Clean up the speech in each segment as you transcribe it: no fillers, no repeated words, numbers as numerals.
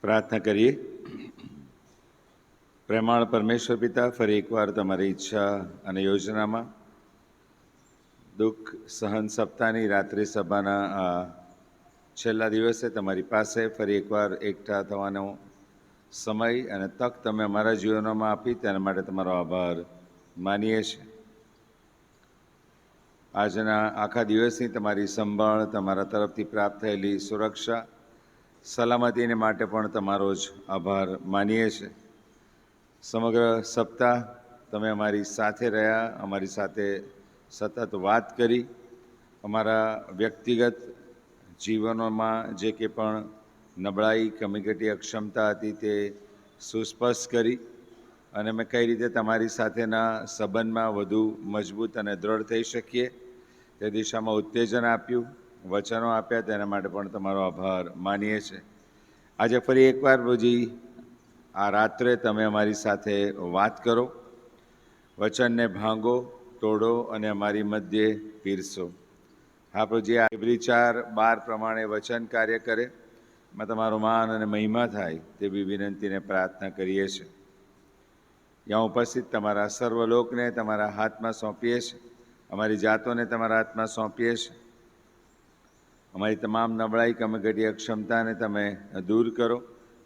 પ્રાર્થના કરીએ. પ્રેમાળ પરમેશ્વર પિતા, ફરી એકવાર તમારી ઈચ્છા અને યોજનામાં દુઃખ સહન સપ્તાહની રાત્રિ સભાના આ છેલ્લા દિવસે તમારી પાસે ફરી એકવાર એકઠા થવાનો સમય અને તક તમે અમારા જીવનોમાં આપી, તેના માટે તમારો આભાર માનીએ છીએ. આજના આખા દિવસની તમારી સંભાળ, તમારા તરફથી પ્રાપ્ત થયેલી સુરક્ષા, સલામતીને માટે પણ તમારો જ આભાર માનીએ છીએ. સમગ્ર સપ્તાહ તમે અમારી સાથે રહ્યા, અમારી સાથે સતત વાત કરી, અમારા વ્યક્તિગત જીવનોમાં જે કે પણ નબળાઈ, કમી ઘટી, અક્ષમતા હતી તે સુસ્પષ્ટ કરી અને અમે કઈ રીતે તમારી સાથેના સંબંધમાં વધુ મજબૂત અને દ્રઢ થઈ શકીએ તે દિશામાં ઉત્તેજન આપ્યું, વચનો આપ્યા, તેના માટે પણ તમારો આભાર માનીએ છીએ. આજે ફરી એકવાર પ્રભુજી આ રાત્રે તમે અમારી સાથે વાત કરો, વચનને ભાંગો, તોડો અને અમારી મધ્યે પીરસો. હા પ્રભુજી, આ ઇબ્રી 4:12 પ્રમાણે વચન કાર્ય કરે, એમાં તમારો માન અને મહિમા થાય તેવી વિનંતીને પ્રાર્થના કરીએ છીએ. ત્યાં ઉપસ્થિત તમારા સર્વલોકને તમારા હાથમાં સોંપીએ છીએ, અમારી જાતોને તમારા હાથમાં સોંપીએ છીએ. અમારી તમામ નબળાઈ, કમઘટી, અક્ષમતાને તમે દૂર કરો.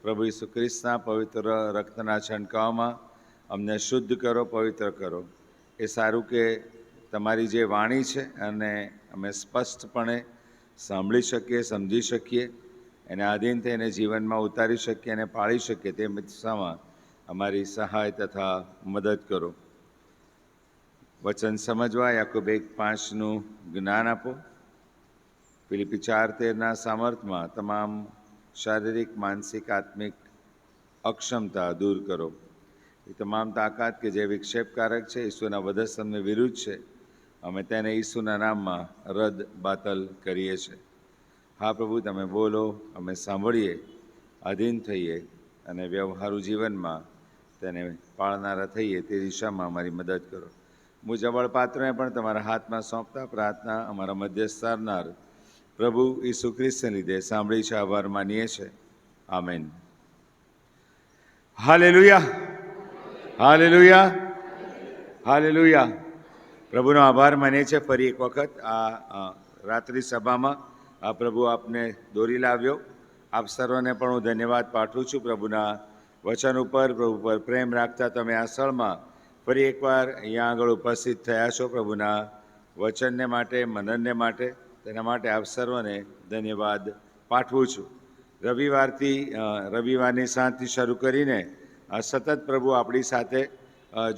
પ્રભુ ઈસુ ખ્રિસ્તના પવિત્ર રક્તના છંટકાવમાં અમને શુદ્ધ કરો, પવિત્ર કરો. એ સારું કે તમારી જે વાણી છે અને અમે સ્પષ્ટપણે સાંભળી શકીએ, સમજી શકીએ, એને આધીન થઈને જીવનમાં ઉતારી શકીએ અને પાળી શકીએ તે દિશામાં અમારી સહાય તથા મદદ કરો. વચન સમજવા યાકૂબ 1:5 જ્ઞાન આપો. ફિલિપી 4:13 સામર્થમાં તમામ શારીરિક, માનસિક, આત્મિક અક્ષમતા દૂર કરો. એ તમામ તાકાત કે જે વિક્ષેપકારક છે, ઈસુના વધસ્તંભની વિરુદ્ધ છે, અમે તેને ઈસુના નામમાં રદ બાતલ કરીએ છીએ. હા પ્રભુ, તમે બોલો, અમે સાંભળીએ, આધીન થઈએ અને વ્યવહારુ જીવનમાં તેને પાળનારા થઈએ તે દિશામાં અમારી મદદ કરો. મુજબળ પાત્રને પણ તમારા હાથમાં સોંપતા પ્રાર્થના અમારા મધ્યસ્થારનાર પ્રભુ ઈસુ ખ્રિસ્તને લીધે સાંભળી છે, આભાર માનીએ છીએ. આમેન. હાલેલુયા. Hallelujah, hallelujah. પ્રભુનો આભાર માનીએ છીએ ફરી એક વખત આ રાત્રિ સભામાં આ પ્રભુ આપને દોરી લાવ્યો. આપ સર્વને પણ હું ધન્યવાદ પાઠવું છું. પ્રભુના વચન ઉપર, પ્રભુ પર પ્રેમ રાખતા તમે આ સ્થળમાં ફરી એકવાર અહીંયા આગળ ઉપસ્થિત થયા છો. પ્રભુના વચનને માટે, મનનને માટે, તેના માટે આપ સર્વને ધન્યવાદ પાઠવું છું. રવિવારની સાંજથી શરૂ કરીને સતત પ્રભુ આપણી સાથે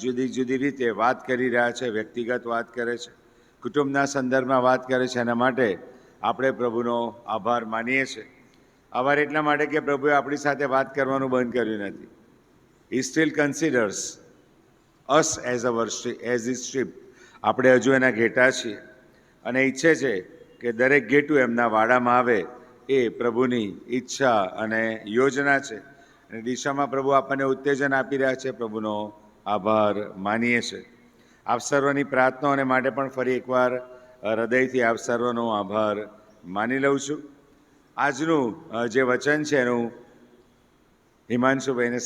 જુદી જુદી રીતે વાત કરી રહ્યા છે, વ્યક્તિગત વાત કરે છે, કુટુંબના સંદર્ભમાં વાત કરે છે. એના માટે આપણે પ્રભુનો આભાર માનીએ છીએ. આભાર એટલા માટે કે પ્રભુએ આપણી સાથે વાત કરવાનું બંધ કર્યું નથી. He still considers us as his sheep. આપણે હજુ એના ઘેટા છીએ અને ઈચ્છે છે કે દરેક ઘેટું એમના વાડામાં આવે. એ પ્રભુની ઈચ્છા અને યોજના છે અને દિશામાં પ્રભુ આપણને ઉત્તેજન આપી રહ્યા છે. પ્રભુનો આભાર માનીએ છીએ. આપ સર્વની પ્રાર્થનાઓને માટે પણ ફરી એકવાર હૃદયથી આપ સર્વનો આભાર માની લઉં છું. આજનું જે વચન છે એનું હિમાંશુભાઈને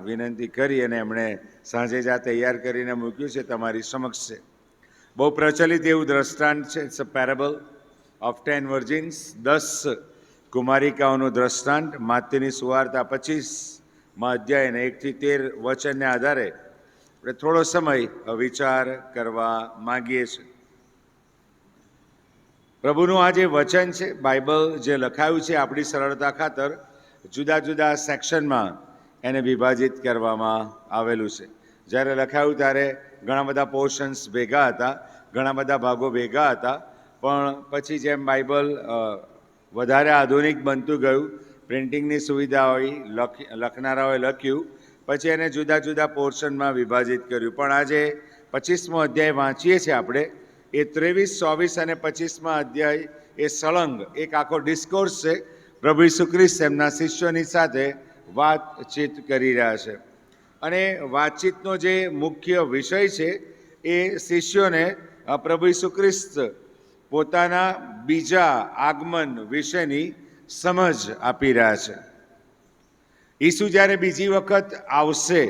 વિનંતી કરી અને એમણે સાંજે જ આ તૈયાર કરીને મૂક્યું છે, તમારી સમક્ષ છે. બહુ પ્રચલિત એવું દ્રષ્ટાંત છે. It's a પેરેબલ of 10 વર્જિન્સ. 10 કુમારિકાઓનું દ્રષ્ટાંત. માથેની સુવાર્તા 25માં અધ્યાયને 1-13 વચનને આધારે આપણે થોડો સમય વિચાર કરવા માગીએ છીએ. પ્રભુનું આ જે વચન છે, બાઇબલ જે લખાયું છે, આપણી સરળતા ખાતર જુદા જુદા સેક્શનમાં એને વિભાજિત કરવામાં આવેલું છે. જ્યારે લખાયું ત્યારે ઘણા બધા પોર્શન્સ ભેગા હતા, ઘણા બધા ભાગો ભેગા હતા. પણ પછી જેમ બાઇબલ વધારે આધુનિક બનતું ગયું, પ્રિન્ટિંગની સુવિધા હોય, લખનારાઓએ લખ્યું, પછી એને જુદા જુદા પોર્શનમાં વિભાજિત કર્યું. પણ આજે 25મો અધ્યાય વાંચીએ છીએ આપણે, એ 23, 24 અને 25મા અધ્યાય એ સળંગ એક આખો ડિસ્કોર્સ છે. પ્રભુ ઈસુ ખ્રિસ્ત એમના શિષ્યોની સાથે વાતચીત કરી રહ્યા છે અને વાતચીતનો જે મુખ્ય વિષય છે એ શિષ્યોને પ્રભુ ઈસુ ખ્રિસ્ત પોતાના બીજા આગમન વિશેની સમજ આપી રહ્યા છે. ઈસુ જ્યારે બીજી વખત આવશે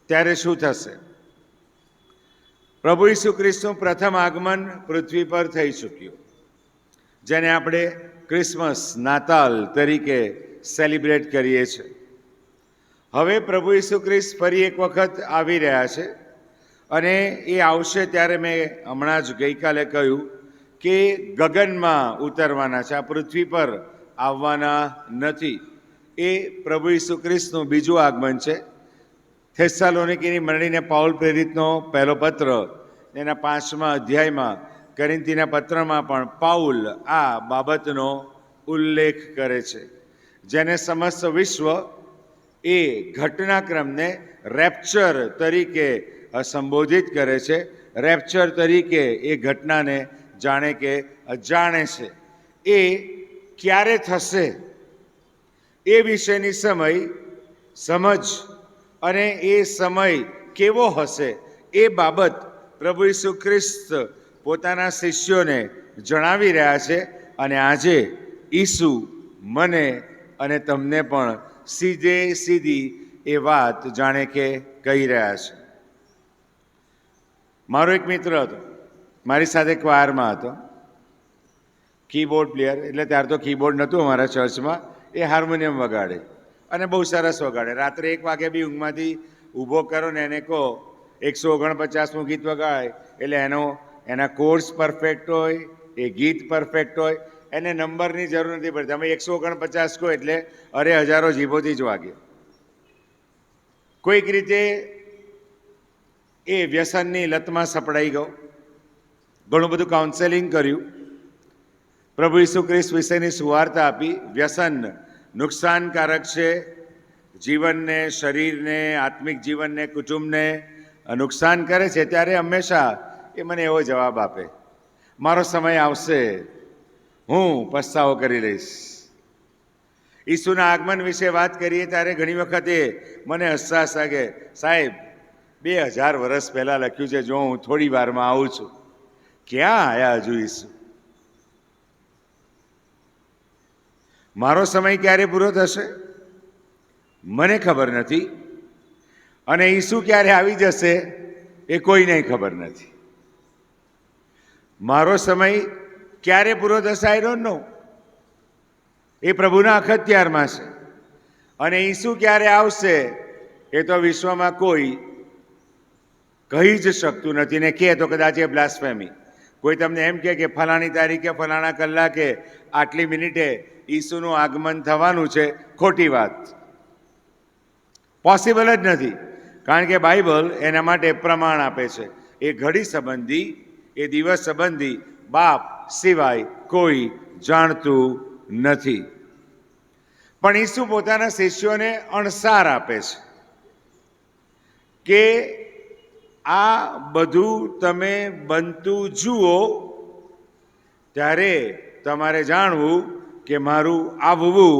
ત્યારે શું થશે? પ્રભુ ઈસુ ખ્રિસ્તનું પ્રથમ આગમન પૃથ્વી પર થઈ ચૂક્યું, જેને આપણે ક્રિસમસ, નાતાલ તરીકે સેલિબ્રેટ કરીએ છીએ. હવે પ્રભુ ઈસુ ખ્રિસ્ત ફરી એક વખત આવી રહ્યા છે અને એ આવશે ત્યારે મેં હમણાં જ ગઈકાલે કહ્યું કે ગગનમાં ઉતરવાના છે, આ પૃથ્વી પર આવવાના નથી. એ પ્રભુ ઈસુ ખ્રિસ્તનું બીજું આગમન છે. થેસ્સાલોનિકીની મંડળીને પાઉલ પ્રેરિતનો પહેલો પત્ર એના 5મા અધ્યાયમાં, કોરિન્થીના પત્રમાં પણ પાઉલ આ બાબતનો ઉલ્લેખ કરે છે, જેને સમસ્ત વિશ્વ એ ઘટનાક્રમને રેપ્ચર તરીકે સંબોધિત કરે છે. રેપ્ચર તરીકે એ ઘટનાને જાણે કે જાણે છે. એ ક્યારે થશે એ વિશેની સમજ અને એ સમય કેવો હશે એ બાબત પ્રભુ ઈસુ ખ્રિસ્ત પોતાના શિષ્યોને જણાવી રહ્યા છે. અને આજે ઈસુ મને અને તમને પણ સીધી એ વાત જાણે કે કહી રહ્યા છે. મારો એક મિત્ર હતો, મારી સાથે ક્વાયરમાં હતો, કીબોર્ડ પ્લેયર. એટલે ત્યારે તો કીબોર્ડ નહોતું અમારા ચર્ચમાં. એ હાર્મોનિયમ વગાડે અને બહુ સરસ વગાડે. રાત્રે 1 વાગે બી ઊંઘમાંથી ઊભો કરો ને એને કહો 149મું ગીત વગાડે એટલે એના કોર્સ પરફેક્ટ હોય, એ ગીત પરફેક્ટ હોય, એને નંબરની જરૂર નથી પડતી. અમે 149 કહો એટલે હજારો જીભોથી જ વાગે. કોઈક રીતે એ વ્યસનની લતમાં સપડાઈ ગયો. ઘણું બધું કાઉન્સેલિંગ કર્યું, પ્રભુ ઈસુ ખ્રિસ્ત વિશેની સુવાર્તા આપી. વ્યસન નુકસાનકારક છે, જીવનને, શરીરને, આત્મિક જીવનને, કુટુંબને નુકસાન કરે છે. ત્યારે હંમેશા એ મને એવો જવાબ આપે, મારો સમય આવશે, હું પસ્તાવો કરી લઈશ. ઈસુના આગમન વિશે વાત કરીએ ત્યારે ઘણી વખતે મને અહેસાસ થાય કે સાહેબ 2000 વર્ષ પહેલાં લખ્યું છે, જો હું થોડી વારમાં આવું છું. ક્યાં આવ્યા હજુ ઈસુ? મારો સમય ક્યારે પૂરો થશે મને ખબર નથી. અને ઈસુ ક્યારે આવી જશે એ કોઈને ખબર નથી. મારો સમય ક્યારે પૂરો થશે આઈ ડોન્ટ નો. એ પ્રભુના અખત્યારમાં છે. અને ઈસુ ક્યારે આવશે એ તો વિશ્વમાં કોઈ કહી જ શકતું નથી. ને કહે તો કદાચ એ બ્લાસ્ફેમી. કોઈ તમને એમ કહે કે ફલાણી તારીખે ફલાણા કલાકે આટલી મિનિટે ઈસુનું આગમન થવાનું છે, ખોટી વાત. પોસિબલ જ નથી. કારણ કે બાઇબલ એના માટે પ્રમાણ આપે છે. એ ઘડી સંબંધી, એ દિવસ સંબંધી બાપ સિવાય કોઈ જાણતું નથી. પણ ઈસુ પોતાના શિષ્યોને અણસાર આપે છે કે આ બધું તમે બનતું જુઓ ત્યારે તમારે જાણવું કે મારું આવવું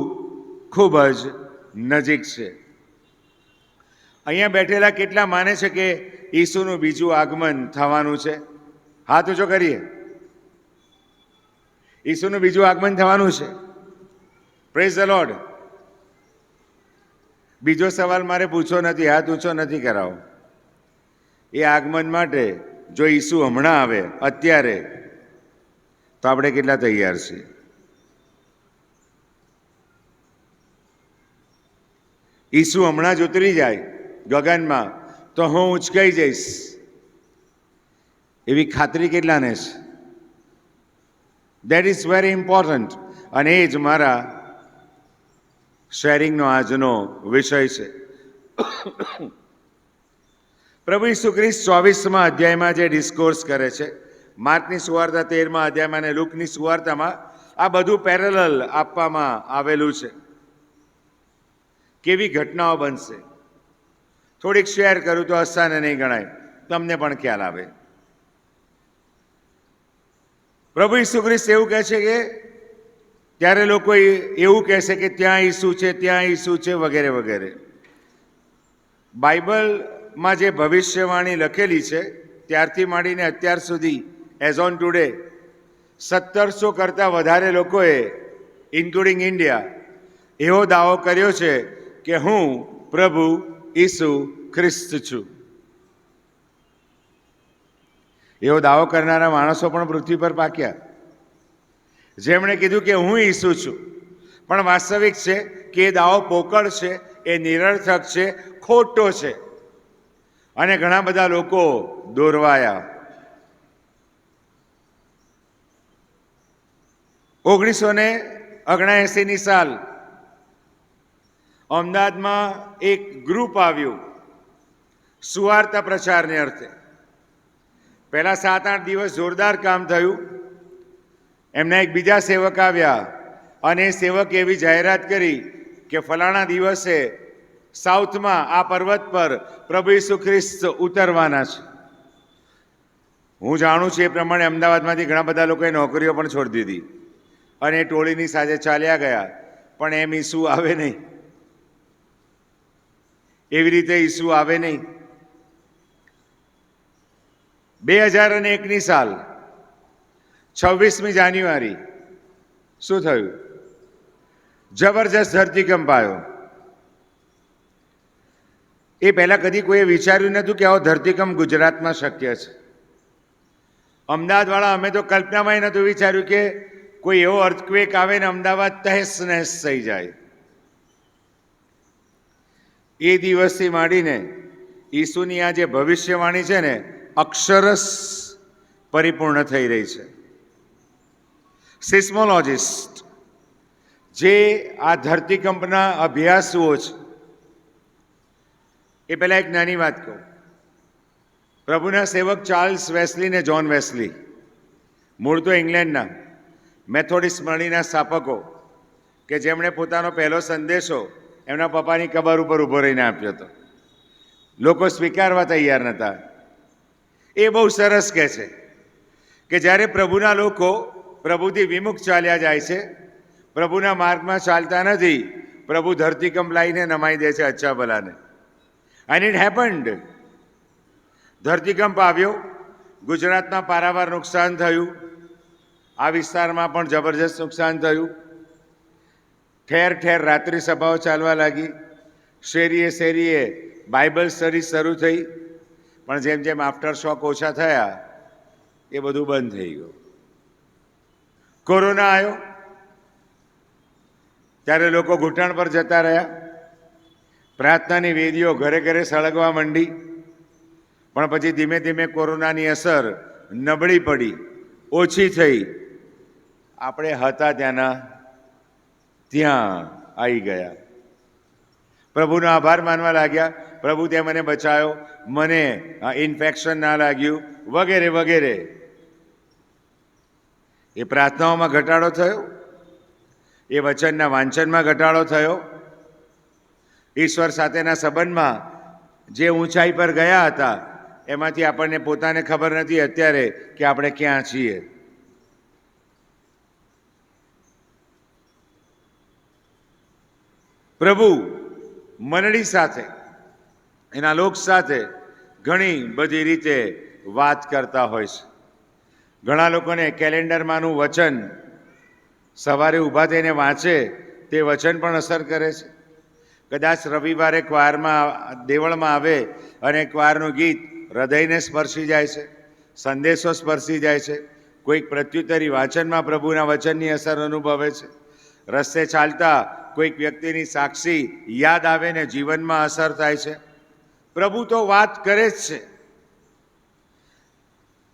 ખૂબ જ નજીક છે. અહીંયા બેઠેલા કેટલા માને છે કે ઈસુનું બીજું આગમન થવાનું છે? હાથ ઊંચો કરીએ. ઈસુનું બીજું આગમન થવાનું છે. Praise the lord. બીજો સવાલ મારે પૂછવો નથી, હાથ ઊંચો નથી કરાવો. એ આગમન માટે જો ઈસુ હમણાં આવે અત્યારે તો આપણે કેટલા તૈયાર છીએ? ઈસુ હમણાં જ ઉતરી જાય ગગનમાં તો હું ઉંચકાઈ જઈશ એવી ખાતરી કેટલાને છે? That is very important. અને એ જ મારા શેરિંગનો આજનો વિષય છે. પ્રભુ ઈસુ ખ્રિસ્ત 24મા અધ્યાયમાં જે ડિસ્કોર્સ કરે છે, માર્કની સુવાર્તા 13મા અધ્યાયમાં અને લુકની સુવાર્તામાં, આ બધું પેરેલલ આપવામાં આવેલું છે. કેવી ઘટનાઓ બનશે થોડીક શેર કરું તો આસાન નહીં ગણાય, તમને પણ ખ્યાલ આવે. પ્રભુ ઈસુ ખ્રિસ્ત એવું કહે છે કે ત્યારે લોકો એવું કહેશે કે ત્યાં ઈસુ છે, ત્યાં ઈસુ છે, વગેરે વગેરે. બાઇબલમાં જે ભવિષ્યવાણી લખેલી છે ત્યારથી માંડીને અત્યાર સુધી, એઝ ઓન ટુડે, 1700 કરતાં વધારે લોકોએ, ઇન્ક્લુડિંગ ઇન્ડિયા, એવો દાવો કર્યો છે કે હું પ્રભુ ઈસુ ખ્રિસ્ત છું. એવો દાવો કરનારા માણસો પણ પૃથ્વી પર પાક્યા, જેમણે કીધું કે હું ઈસુ છું. પણ વાસ્તવિક છે કે એ દાવો પોકળ છે, એ નિરર્થક છે, ખોટો છે. અને ઘણા બધા લોકો દોરવાયા. 1979ની સાલ અમદાવાદમાં એક ગ્રુપ આવ્યું સુવાર્તા પ્રચારને અર્થે. પહેલા 7-8 દિવસ જોરદાર કામ થયું. એમના એક બીજા સેવક આવ્યા અને એ સેવકે એવી જાહેરાત કરી કે ફલાણા દિવસે સાઉથમાં આ પર્વત પર પ્રભુ ઈસુ ખ્રિસ્ત ઉતરવાના છે. હું જાણું છું એ પ્રમાણે અમદાવાદમાંથી ઘણા બધા લોકોએ નોકરીઓ પણ છોડી દીધી અને એ ટોળીની સાથે ચાલ્યા ગયા. પણ એમ ઈસુ આવે નહીં, એવી રીતે ઈસુ આવે નહીં. 2001ની સાલ 26મી જાન્યુઆરી શું થયું? જબરજસ્ત ધરતીકંપ આવ્યો. એ પહેલાં કદી કોઈએ વિચાર્યું નહોતું કે આવો ધરતીકંપ ગુજરાતમાં શક્ય છે. અમદાવાદવાળા અમે તો કલ્પનામાં નહોતું વિચાર્યું કે કોઈ એવો અર્થક્વેક આવે ને અમદાવાદ તહેસ નહેસ થઈ જાય. એ દિવસથી માંડીને ઈસુની આ જે ભવિષ્યવાણી છે ને, અક્ષરશ પરિપૂર્ણ થઈ રહી છે. સિસ્મોલોજિસ્ટ જે આ ધરતીકંપના અભ્યાસુઓ છે, એ પહેલાં એક નાની વાત કહું. પ્રભુના સેવક ચાર્લ્સ વેસ્લી ને જ્હોન વેસ્લી, મૂળ તો ઇંગ્લેન્ડના મેથોડિસ્ટ મંડળીના સ્થાપકો, કે જેમણે પોતાનો પહેલો સંદેશો એમના પપ્પાની કબર ઉપર ઊભો રહીને આપ્યો હતો. લોકો સ્વીકારવા તૈયાર નહોતા. એ બહુ સરસ કહે છે કે જ્યારે પ્રભુના લોકો પ્રભુથી વિમુખ ચાલ્યા જાય છે, પ્રભુના માર્ગમાં ચાલતા નથી, પ્રભુ ધરતીકંપ લાવીને નમાઈ દે છે અચ્છા ભલાને. And it happened. ધરતીકંપ આવ્યો, ગુજરાતમાં પારાવાર નુકસાન થયું, આ વિસ્તારમાં પણ જબરજસ્ત નુકસાન થયું. ઠેર ઠેર રાત્રિ સભાઓ ચાલવા લાગી, શેરીએ શેરીએ બાઇબલ સ્ટડી શરૂ થઈ, પણ જેમ જેમ આફ્ટર શોક ઓછા થયા એ બધું બંધ થઈ ગયું. કોરોના આવ્યો ત્યારે લોકો ઘૂંટણ પર જતા રહ્યા, પ્રાર્થનાની વેદીઓ ઘરે ઘરે સળગવા માંડી, પણ પછી ધીમે ધીમે કોરોનાની અસર નબળી પડી, ઓછી થઈ. આપણે હતા ત્યાંના ત્યાં આવી ગયા. પ્રભુનો આભાર માનવા લાગ્યા, પ્રભુ તે મને બચાવ્યો, મને ઇન્ફેક્શન ના લાગ્યું, વગેરે વગેરે. એ પ્રાર્થનાઓમાં ઘટાડો થયો, એ વચનના વાંચનમાં ઘટાડો થયો, ઈશ્વર સાથેના સંબંધમાં જે ઊંચાઈ પર ગયા હતા એમાંથી આપણને પોતાને ખબર નથી અત્યારે કે આપણે ક્યાં છીએ. પ્રભુ મંડળી સાથે, એના લોક સાથે ઘણી બધી રીતે વાત કરતા હોય છે. ઘણા લોકોને કેલેન્ડરમાંનું વચન સવારે ઊભા થઈને વાંચે તે વચન પણ અસર કરે છે. કદાચ રવિવારે ક્વારમાં દેવળમાં આવે અને ક્વારનું ગીત હૃદયને સ્પર્શી જાય છે, સંદેશો સ્પર્શી જાય છે. કોઈક પ્રત્યુત્તરી વાંચનમાં પ્રભુના વચનની અસર અનુભવે છે. રસ્તે ચાલતા કોઈક વ્યક્તિની સાક્ષી યાદ આવે ને જીવનમાં અસર થાય છે. પ્રભુ તો વાત કરે જ છે,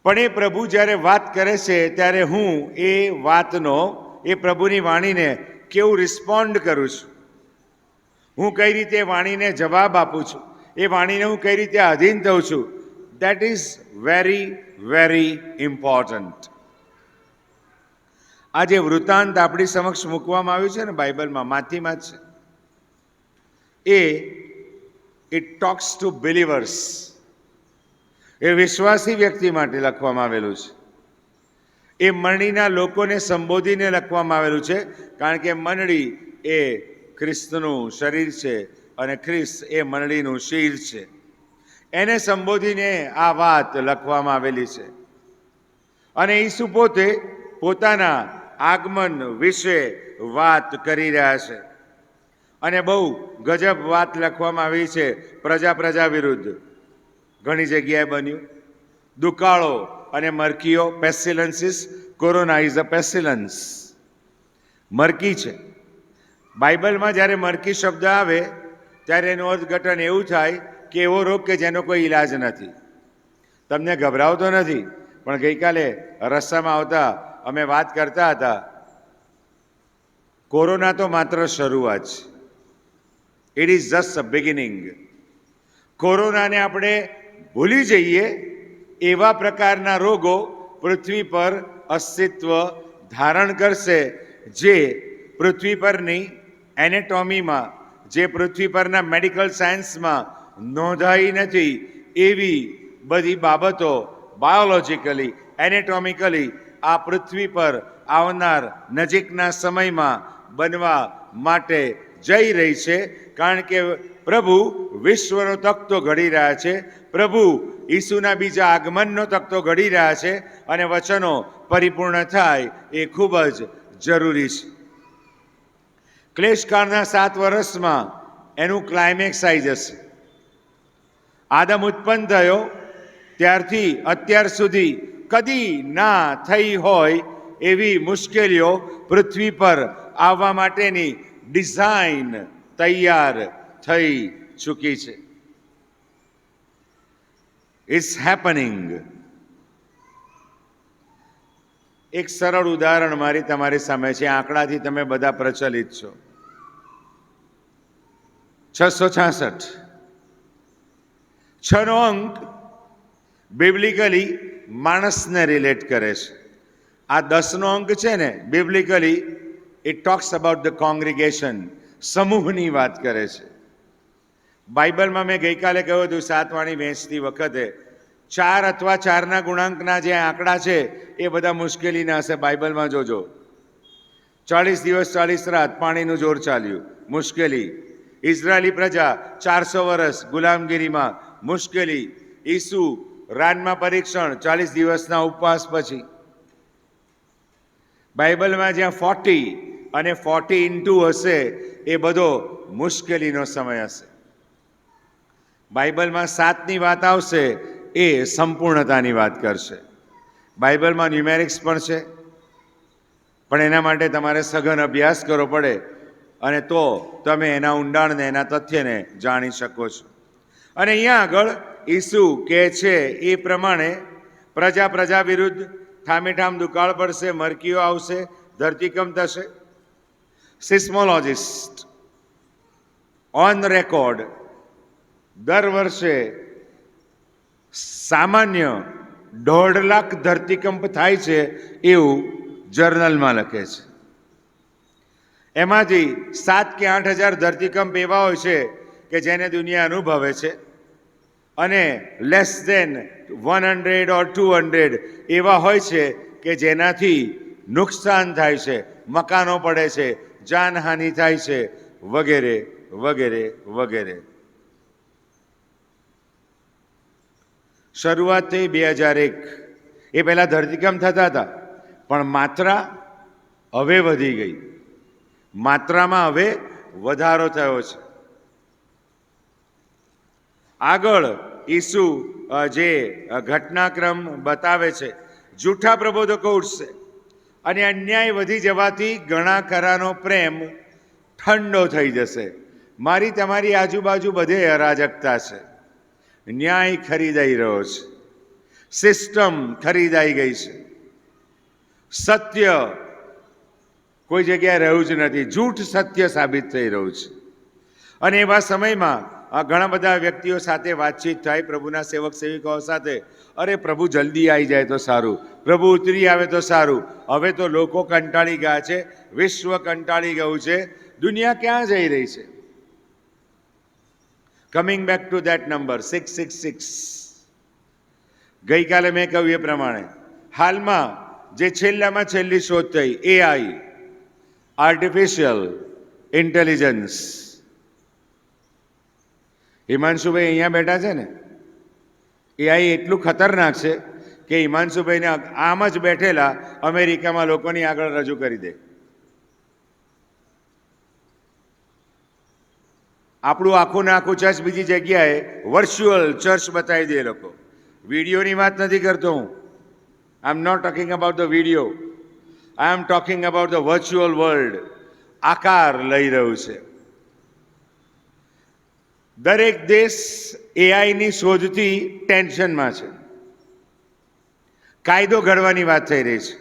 પણ એ પ્રભુ જ્યારે વાત કરે છે ત્યારે હું એ વાતનો, એ પ્રભુની વાણીને કેવું રિસ્પોન્ડ કરું છું, હું કઈ રીતે વાણીને જવાબ આપું છું, એ વાણીને હું કઈ રીતે આધીન થઉં છું, that is very very important. આ જે વૃત્તાંત આપણી સમક્ષ મૂકવામાં આવ્યું છે ને બાઇબલમાં, માથીમાં જ છે, ઇટ ટોક્સ ટુ બિલીવર્સ. એ વિશ્વાસી વ્યક્તિ માટે લખવામાં આવેલું છે. એ મંડળીના લોકોને સંબોધીને લખવામાં આવેલું છે, કારણ કે મંડળી એ ખ્રિસ્તનું શરીર છે અને ખ્રિસ્ત એ મંડળીનું શિર છે. એને સંબોધીને આ વાત લખવામાં આવેલી છે. અને ઈસુ પોતે પોતાના આગમન વિશે વાત કરી રહ્યા છે. અને બહુ ગજબ વાત લખવામાં આવી છે પ્રજા વિરુદ્ધ. ઘણી જગ્યાએ બન્યું. દુકાળો અને મરકીઓ, પેસ્ટિલન્સીસ. Corona is a પેસ્ટિલન્સ. મરકી છે. બાઇબલમાં જ્યારે મરકી શબ્દ આવે ત્યારે એનું અર્થઘટન એવું થાય કે એવો રોગ કે જેનો કોઈ ઈલાજ નથી. તમને ગભરાવતો નથી, પણ ગઈકાલે રસ્તામાં આવતા અમે વાત કરતા હતા, કોરોના તો માત્ર શરૂઆત છે. It is just a beginning. કોરોનાને આપણે ભૂલી જઈએ એવા પ્રકારના રોગો પૃથ્વી પર અસ્તિત્વ ધારણ કરશે, જે પૃથ્વી પરની એનેટોમીમાં, જે પૃથ્વી પરના મેડિકલ સાયન્સમાં નોંધાઈ નથી એવી બધી બાબતો બાયોલોજીકલી, એનેટોમિકલી આ પૃથ્વી પર આવનાર નજીકના સમયમાં બનવા માટે જઈ રહી છે. કારણ કે પ્રભુ વિશ્વનો તખ્તો ઘડી રહ્યા છે, પ્રભુ ઈસુના બીજા આગમનનો તખ્તો ઘડી રહ્યા છે, અને વચનો પરિપૂર્ણ થાય એ ખૂબ જ જરૂરી છે. ક્લેશકાળના 7 વર્ષમાં એનું ક્લાઇમેક્સ આવી જશે. આદમ ઉત્પન્ન થયો ત્યારથી અત્યાર સુધી કદી ના થઈ હોય એવી મુશ્કેલીઓ પૃથ્વી પર આવવા માટેની ડિઝાઇન તૈયાર થઈ ચૂકી છે. It's happening. એક સરળ ઉદાહરણ મારી તમારી સામે છે. આંકડાથી તમે બધા પ્રચલિત છો. 666. 6 નો અંક બિબ્લિકલી માણસને રિલેટ કરે છે. આ 10 નો અંક છે ને, બિબ્લિકલી it talks about the congregation, સમૂહની વાત કરે છે. બાઇબલમાં મેં ગઈકાલે કહ્યું હતું, 7 વાણી વહેંચતી વખતે 4 અથવા 4ના ગુણાંકના જે આંકડા છે એ બધા મુશ્કેલીના હશે. બાઇબલમાં જોજો, 40 દિવસ 40 રાત પાણીનું જોર ચાલ્યું, મુશ્કેલી. ઇઝરાયેલી પ્રજા 400 વર્ષ ગુલામગીરીમાં, મુશ્કેલી. ઈસુ રાનમાં પરીક્ષણ 40 દિવસના ઉપવાસ પછી. બાઇબલમાં જ્યાં 40 અને 40 × હશે એ બધો મુશ્કેલીનો સમય હશે. બાઇબલમાં 7ની વાત આવશે એ સંપૂર્ણતાની વાત કરશે. બાઇબલમાં ન્યુમેરિક્સ પણ છે, પણ એના માટે તમારે સઘન અભ્યાસ કરવો પડે અને તો તમે એના ઊંડાણને, એના તથ્યને જાણી શકો છો. અને અહીંયા આગળ ઈસુ કહે છે એ પ્રમાણે પ્રજા વિરુદ્ધ ઠામેઠામ દુકાળ પડશે, મરકીઓ આવશે, ધરતીકંપ થશે. સિસ્મોલોજિસ્ટ ઓન રેકોર્ડ દર વર્ષે સામાન્ય 1.5 લાખ ધરતીકંપ થાય છે એવું જર્નલમાં લખે છે. એમાંથી 7 કે 8 હજાર ધરતીકંપ એવા હોય છે કે જેને દુનિયા અનુભવે છે અને લેસ ધેન 100 or 200 એવા હોય છે કે જેનાથી નુકસાન થાય છે, મકાનો પડે છે, જાનહાનિ થાય છે, વગેરે વગેરે વગેરે. શરૂઆત થઈ 2001. એ પહેલાં ધરતીકંપ થતા હતા, પણ માત્રા હવે વધી ગઈ. માત્રામાં હવે વધારો થયો છે. આગળ ઈસુ જે ઘટનાક્રમ બતાવે છે, જૂઠા પ્રબોધકો ઉઠશે અને અન્યાય વધી જવાથી ઘણા ખરાનો પ્રેમ ઠંડો થઈ જશે. મારી તમારી આજુબાજુ બધે અરાજકતા છે, ન્યાય ખરીદાઈ રહ્યો છે, સિસ્ટમ ખરીદાઈ ગઈ છે, સત્ય કોઈ જગ્યાએ રહ્યું જ નથી, જૂઠ સત્ય સાબિત થઈ રહ્યું છે. અને એવા સમયમાં ઘણા બધા વ્યક્તિઓ સાથે વાતચીત થાય, પ્રભુના સેવક સેવિકાઓ સાથે, અરે પ્રભુ જલ્દી આવી જાય તો સારું, પ્રભુ ઉતરી આવે તો સારું. હવે તો લોકો કંટાળી ગયા છે, વિશ્વ કંટાળી ગયું છે, દુનિયા ક્યાં જઈ રહી છે? Coming back to that number 666. ગઈકાલે મેં કહ્યું એ પ્રમાણે હાલમાં જે છેલ્લામાં છેલ્લી શોધ થઈ, AI, આર્ટિફિશિયલ ઇન્ટેલિજન્સ. હિમાંશુભાઈ અહીંયા બેઠા છે ને, AI એટલું ખતરનાક છે કે હિમાંશુભાઈને આમ જ બેઠેલા અમેરિકામાં લોકોની આગળ રજૂ કરી દે. આપણું આખું ને આખું ચર્ચ બીજી જગ્યાએ વર્ચ્યુઅલ ચર્ચ બતાવી દે લોકો. વિડીયોની વાત નથી કરતો હું. I am not talking about the video, I am talking about the virtual world. આકાર લઈ રહ્યું છે. દરેક દેશ એઆઈની શોધથી ટેન્શનમાં છે. કાયદો ઘડવાની વાત થઈ રહી છે,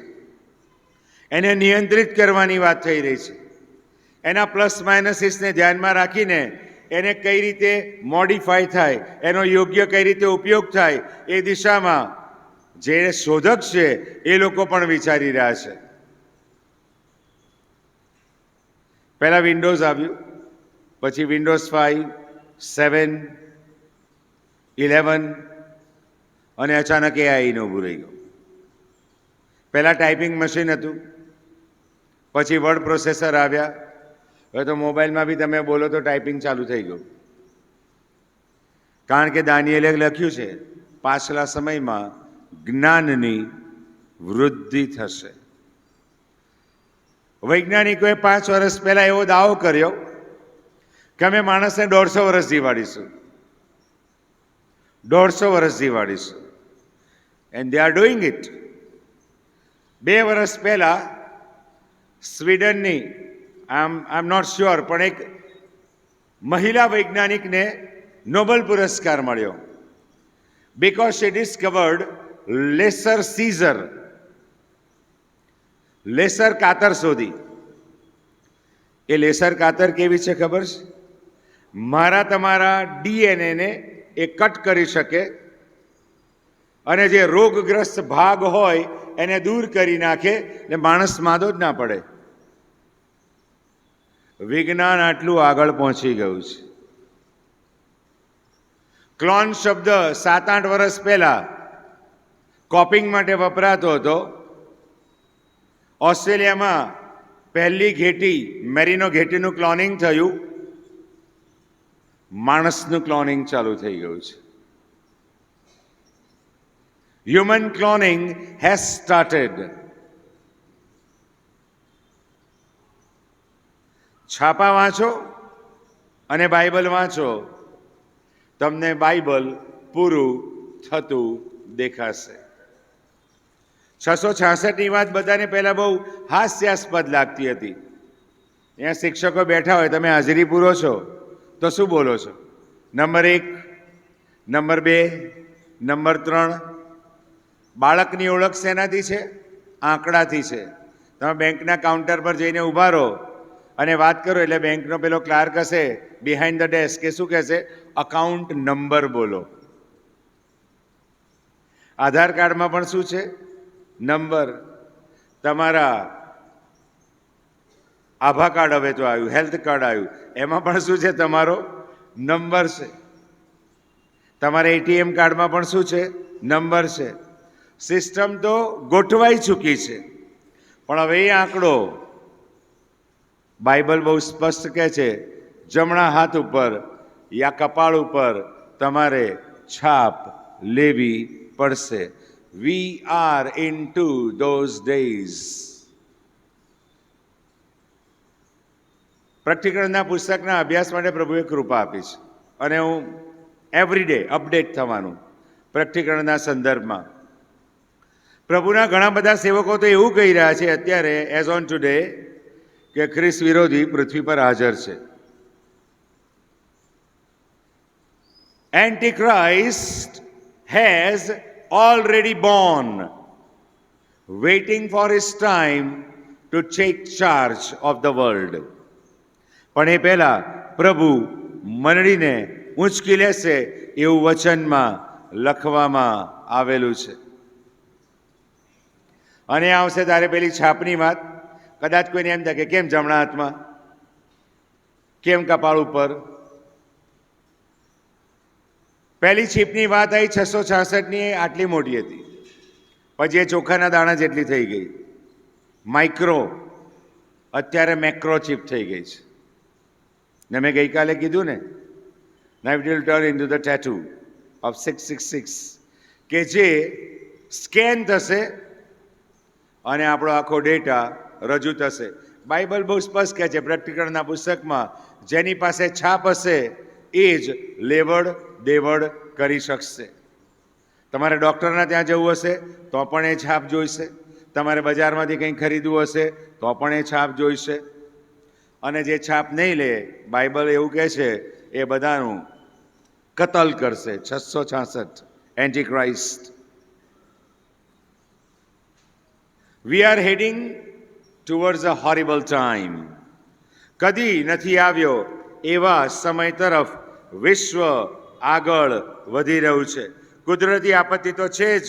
એને નિયંત્રિત કરવાની વાત થઈ રહી છે, એના પ્લસ માઇનસીસને ધ્યાનમાં રાખીને એને કઈ રીતે મોડિફાય થાય, એનો યોગ્ય કઈ રીતે ઉપયોગ થાય, એ દિશામાં જે શોધક છે એ લોકો પણ વિચારી રહ્યા છે. પહેલાં વિન્ડોઝ આવ્યું, પછી વિન્ડોઝ 5, 7, 11 અને અચાનક એઆઈને ઊભું રહી ગયું. પહેલાં ટાઈપિંગ મશીન હતું, પછી વર્ડ પ્રોસેસર આવ્યા, હવે તો મોબાઈલમાં બી તમે બોલો તો ટાઈપિંગ ચાલુ થઈ ગયું. કારણ કે દાનિયેલે લખ્યું છે, પાછલા સમયમાં જ્ઞાનની વૃદ્ધિ થશે. વૈજ્ઞાનિકોએ 5 વર્ષ પહેલા એવો દાવો કર્યો કે અમે માણસને 150 વર્ષ જીવાડીશું, 150 વર્ષ જીવાડીશું. And they are doing it. 2 વર્ષ પહેલા સ્વીડનની આઈ એમ નોટ શ્યોર, પણ એક મહિલા વૈજ્ઞાનિકને નોબેલ પુરસ્કાર મળ્યો because she discovered laser scissor. Laser કાતર શોધી. એ લેસર કાતર કેવી છે ખબર છે? મારા તમારા ડીએનએને એ કટ કરી શકે અને જે રોગગ્રસ્ત ભાગ હોય એને દૂર કરી નાખે ને માણસ માદો જ ના પડે. વિજ્ઞાન આટલું આગળ પહોંચી ગયું છે. ક્લોન શબ્દ 7-8 વર્ષ પહેલા કોપિંગ માટે વપરાતો હતો. ઓસ્ટ્રેલિયામાં પહેલી ઘેટી, મેરિનો ઘેટીનું ક્લોનિંગ થયું, માણસનું ક્લોનિંગ ચાલુ થઈ ગયું છે. Human cloning has started. છાપા વાંચો અને બાઇબલ વાંચો, તમને બાઇબલ પૂરું થતું દેખાશે. 666ની વાત બધાને પહેલાં બહુ હાસ્યાસ્પદ લાગતી હતી. અહીંયા શિક્ષકો બેઠા હોય, તમે હાજરી પૂરો છો તો શું બોલો છો? Number 1, number 2, number 3. બાળકની ઓળખ શેનાથી છે? આંકડાથી છે. તમે બેંકના કાઉન્ટર પર જઈને ઊભા રહો અને વાત કરો એટલે બેંકનો પેલો ક્લાર્ક હશે બિહાઇન્ડ ધ ડેસ્ક કે શું કહેશે? અકાઉન્ટ નંબર બોલો. આધાર કાર્ડમાં પણ શું છે? નંબર. તમારા આભા કાર્ડ હવે તો આવ્યું, હેલ્થ કાર્ડ આવ્યું, એમાં પણ શું છે? તમારો નંબર છે. તમારા એટીએમ કાર્ડમાં પણ શું છે? નંબર છે. સિસ્ટમ તો ગોઠવાઈ ચૂકી છે. પણ હવે એ આંકડો બાઇબલ બહુ સ્પષ્ટ કહે છે, જમણા હાથ ઉપર યા કપાળ ઉપર તમારે છાપ લેવી પડશે. We are into those days. પ્રકટીકરણના પુસ્તકના અભ્યાસ માટે પ્રભુએ કૃપા આપી છે અને હું એવરી ડે અપડેટ થવાનું પ્રકટીકરણના સંદર્ભમાં. પ્રભુના ઘણા બધા સેવકો તો એવું કહી રહ્યા છે અત્યારે એઝ ઓન ટુડે કે ખ્રિસ્ત વિરોધી પૃથ્વી પર હાજર છે. Antichrist has already born, waiting for his time to take charge of the world. પણ એ પહેલા પ્રભુ મંડળીને ઊંચકી લેશે એવું વચનમાં લખવામાં આવેલું છે. અને આવશે તારે પેલી છાપની વાત. કદાચ કોઈને એમ થાય કે કેમ જમણા હાથમાં, કેમ કપાળ ઉપર? પહેલી છીપની વાત આવી 666ની, આટલી મોટી હતી. પછી એ ચોખાના દાણા જેટલી થઈ ગઈ, માઇક્રો. અત્યારે મેક્રો ચીપ થઈ ગઈ છે. ને મેં ગઈકાલે કીધું ને, now it will turn into the tattoo of 666, કે જે સ્કેન થશે અને આપણો આખો ડેટા રજૂ થશે. બાઇબલ બહુ સ્પષ્ટ કહે છે પ્રકટીકરણના પુસ્તકમાં, જેની પાસે છાપ હશે એ જ લેવડ દેવડ કરી શકશે. તમારે ડૉક્ટરના ત્યાં જવું હશે તો પણ એ છાપ જોઈશે. તમારે બજારમાંથી કંઈ ખરીદવું હશે તો પણ એ છાપ જોઈશે. અને જે છાપ નહીં લે, બાઇબલ એવું કહે છે, એ બધાનું કતલ કરશે. 666 એન્ટીક્રાઇસ્ટ. We are heading towards a horrible time. કદી નથી આવ્યો એવા સમય તરફ વિશ્વ આગળ વધી રહ્યું છે. કુદરતી આપત્તિ તો છે જ.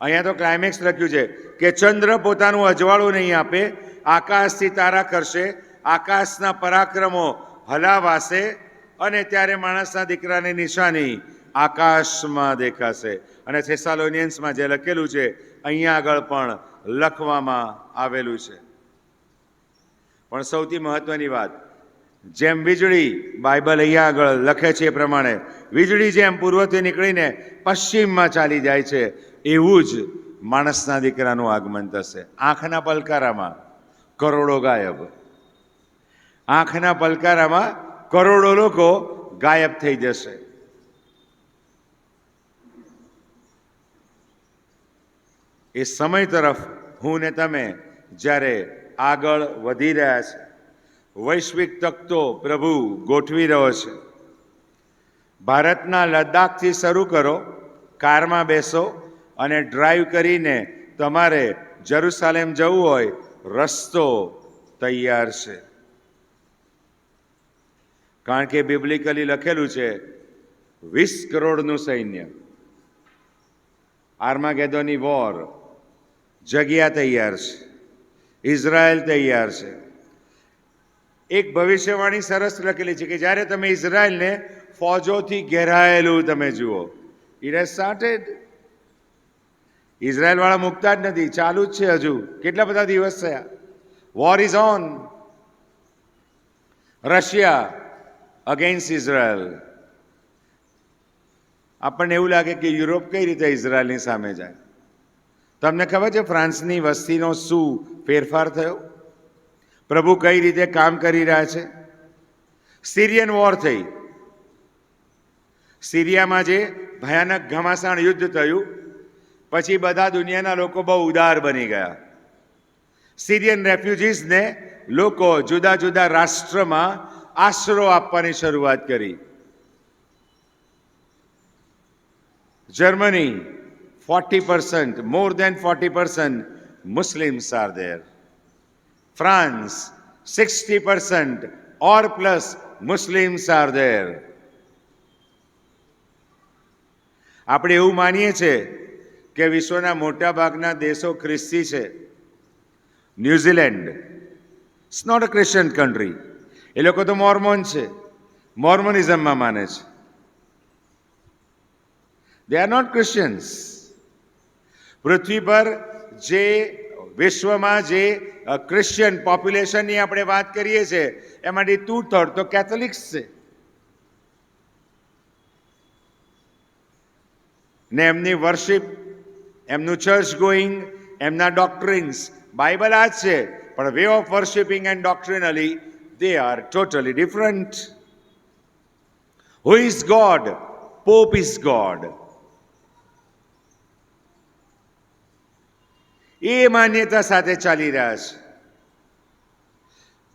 અહીંયા તો ક્લાઇમેક્સ લખ્યું છે કે ચંદ્ર પોતાનું અજવાળું નહીં આપે, આકાશથી તારા કરશે, આકાશના પરાક્રમો હલાવાશે અને ત્યારે માણસના દીકરાની નિશાની આકાશમાં દેખાશે. અને થેસાલોનિયન્સમાં જે લખેલું છે અહીંયા આગળ પણ લખવામાં આવેલું છે. પણ સૌથી મહત્વની વાત, જેમ વીજળી, બાઇબલ અહીંયા આગળ લખે છે એ પ્રમાણે વીજળી જેમ પૂર્વથી નીકળીને પશ્ચિમમાં ચાલી જાય છે, એવું જ માણસના દીકરાનું આગમન થશે. આંખના પલકારામાં કરોડો ગાયબ. આંખના પલકારામાં કરોડો લોકો ગાયબ થઈ જશે. એ સમય તરફ હું ને તમે જ્યારે આગળ વધી રહ્યા છે, વૈશ્વિક તકતો પ્રભુ ગોઠવી રહ્યો છે. ભારતના લદ્દાખથી શરૂ કરો, કારમાં બેસો અને ડ્રાઈવ કરીને તમારે જેરુસલેમ જવું હોય, રસ્તો તૈયાર છે. કારણ કે બિબ્લિકલી લખેલું છે 20 કરોડનું સૈન્ય, આર્માગેદોની વોર, જગ્યા તૈયાર છે, ઇઝરાયલ તૈયાર છે. એક ભવિષ્યવાણી સરસ લખેલી છે કે જ્યારે તમે ઇઝરાયલને ફોજોથી ઘેરાયેલું તમે જુઓ, ઇટ હેઝ સ્ટાર્ટેડ. ઇઝરાયલવાળા મુકતા જ નથી, ચાલુ જ છે. હજુ કેટલા બધા દિવસ થયા. War is on. Russia against Israel. આપણને એવું લાગે કે યુરોપ કઈ રીતે ઇઝરાયલની સામે જાય. તમને ખબર છે ફ્રાન્સની વસ્તીનો શું ફેરફાર થયો? પ્રભુ કઈ રીતે કામ કરી રહ્યા છે. સિરિયન વોર થઈ, સિરિયામાં જે ભયાનક ઘમાસાણ યુદ્ધ થયું પછી બધા દુનિયાના લોકો બહુ ઉદાર બની ગયા. સિરિયન રેફ્યુજીસને લોકો જુદા જુદા રાષ્ટ્રમાં આશરો આપવાની શરૂઆત કરી. Germany 40%, more than 40% Muslims are there. France 60% or plus Muslims are there. આપણે એવું માનીએ છીએ કે વિશ્વના મોટા ભાગના દેશો ખ્રિસ્તી છે. New Zealand it's not a Christian country. એ લોકો તો મોર્મોન છે, મોર્મોનિઝમમાં માને છે. They are not Christians. પૃથ્વી પર જે વિશ્વમાં જે ક્રિશ્ચિયન પોપ્યુલેશનની આપણે વાત કરીએ છીએ એમાંથી 2/3 તો કેથોલિક્સ છે. ને એમની વર્શિપ, એમનું ચર્ચ ગોઈંગ, એમના ડોક્ટ્રિન્સ બાઇબલ આ જ છે, પણ way of worshipping and doctrinally they are totally different. Who is God? Pope is God. એ માન્યતા સાથે ચાલી રહ્યા છે.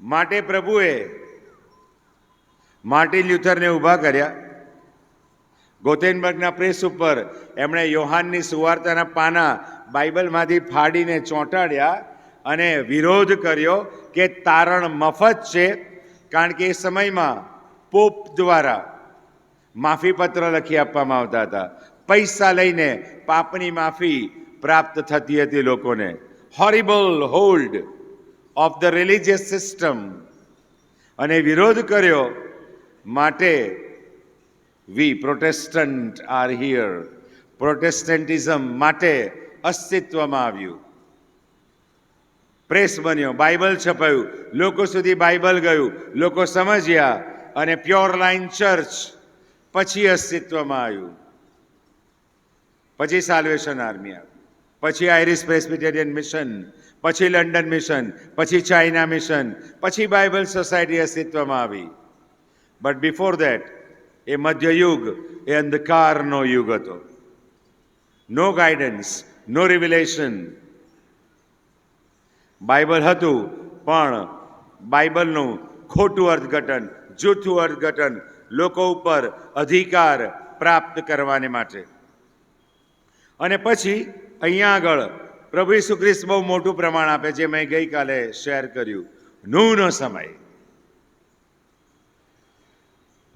માટે પ્રભુએ માર્ટિન લ્યુથરને ઊભા કર્યા. ગોથેનબર્ગના પ્રેસ ઉપર એમણે યોહાનની સુવાર્તાના પાના બાઇબલમાંથી ફાડીને ચોંટાડ્યા અને વિરોધ કર્યો કે તારણ મફત છે, કારણ કે એ સમયમાં પોપ દ્વારા માફીપત્ર લખી આપવામાં આવતા હતા. પૈસા લઈને પાપની માફી પ્રાપ્ત થતી હતી લોકોને. Horrible hold of the religious system. અને વિરોધ કર્યો. માટે વી પ્રોટેસ્ટન્ટ આર હિયર. પ્રોટેસ્ટન્ટિઝમ માટે અસ્તિત્વમાં આવ્યું. પ્રેસ બન્યો, બાઇબલ છપાયું, લોકો સુધી બાઇબલ ગયું, લોકો સમજ્યા અને પ્યોર લાઇન ચર્ચ પછી અસ્તિત્વમાં આવ્યું. પછી સાલ્વેશન આર્મી આવ્યું, પછી આઇરિશ પ્રેસ્બિટેરિયન મિશન, પછી લંડન મિશન, પછી ચાઇના મિશન, પછી બાઇબલ સોસાયટી અસ્તિત્વમાં આવી. બટ બિફોર ધેટ એ મધ્યયુગ એ અંધકારનો યુગ હતો. નો ગાઈડન્સ, નો રિવિલેશન. બાઇબલ હતું પણ બાઇબલનું ખોટું અર્થઘટન, જૂઠું અર્થઘટન લોકો ઉપર અધિકાર પ્રાપ્ત કરવાને માટે. અને પછી અહીંયા આગળ પ્રભુ ઈસુ ખ્રિસ્ત બહુ મોટું પ્રમાણ આપે, જે મેં ગઈકાલે શેર કર્યું. નૂહનો સમય.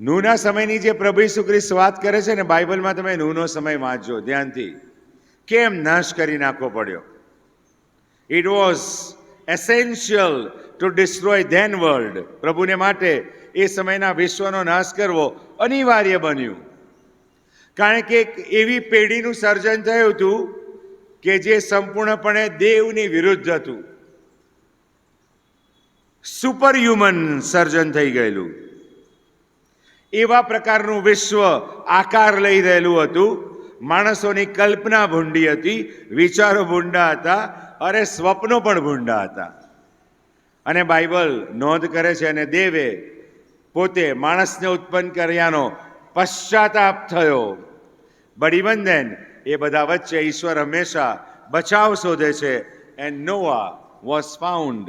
નૂહના સમયની જે પ્રભુ ઈસુ ખ્રિસ્ત વાત કરે છે ને, બાઇબલમાં તમે નૂહનો સમય વાંચજો ધ્યાનથી. કેમ નાશ કરી નાખવો પડ્યો? It was essential to destroy then world. પ્રભુને માટે એ સમયના વિશ્વનો નાશ કરવો અનિવાર્ય બન્યું. કારણ કે એવી પેઢીનું સર્જન થયું હતું કે જે સંપૂર્ણપણે દેવની વિરુદ્ધ હતું. સુપર હ્યુમન સર્જન થઈ ગયેલું. એવા પ્રકારનું વિશ્વ આકાર લઈ રહેલું હતું. માણસોની કલ્પના ભૂંડી હતી, વિચારો ભૂંડા હતા, અરે સ્વપ્નો પણ ભૂંડા હતા. અને બાઇબલ નોંધ કરે છે, અને દેવે પોતે માણસને ઉત્પન્ન કર્યાનો પશ્ચાતાપ થયો. બટ ઇવન ધેન એ બધા વચ્ચે ઈશ્વર હંમેશા બચાવ શોધે છે. And Noah was found.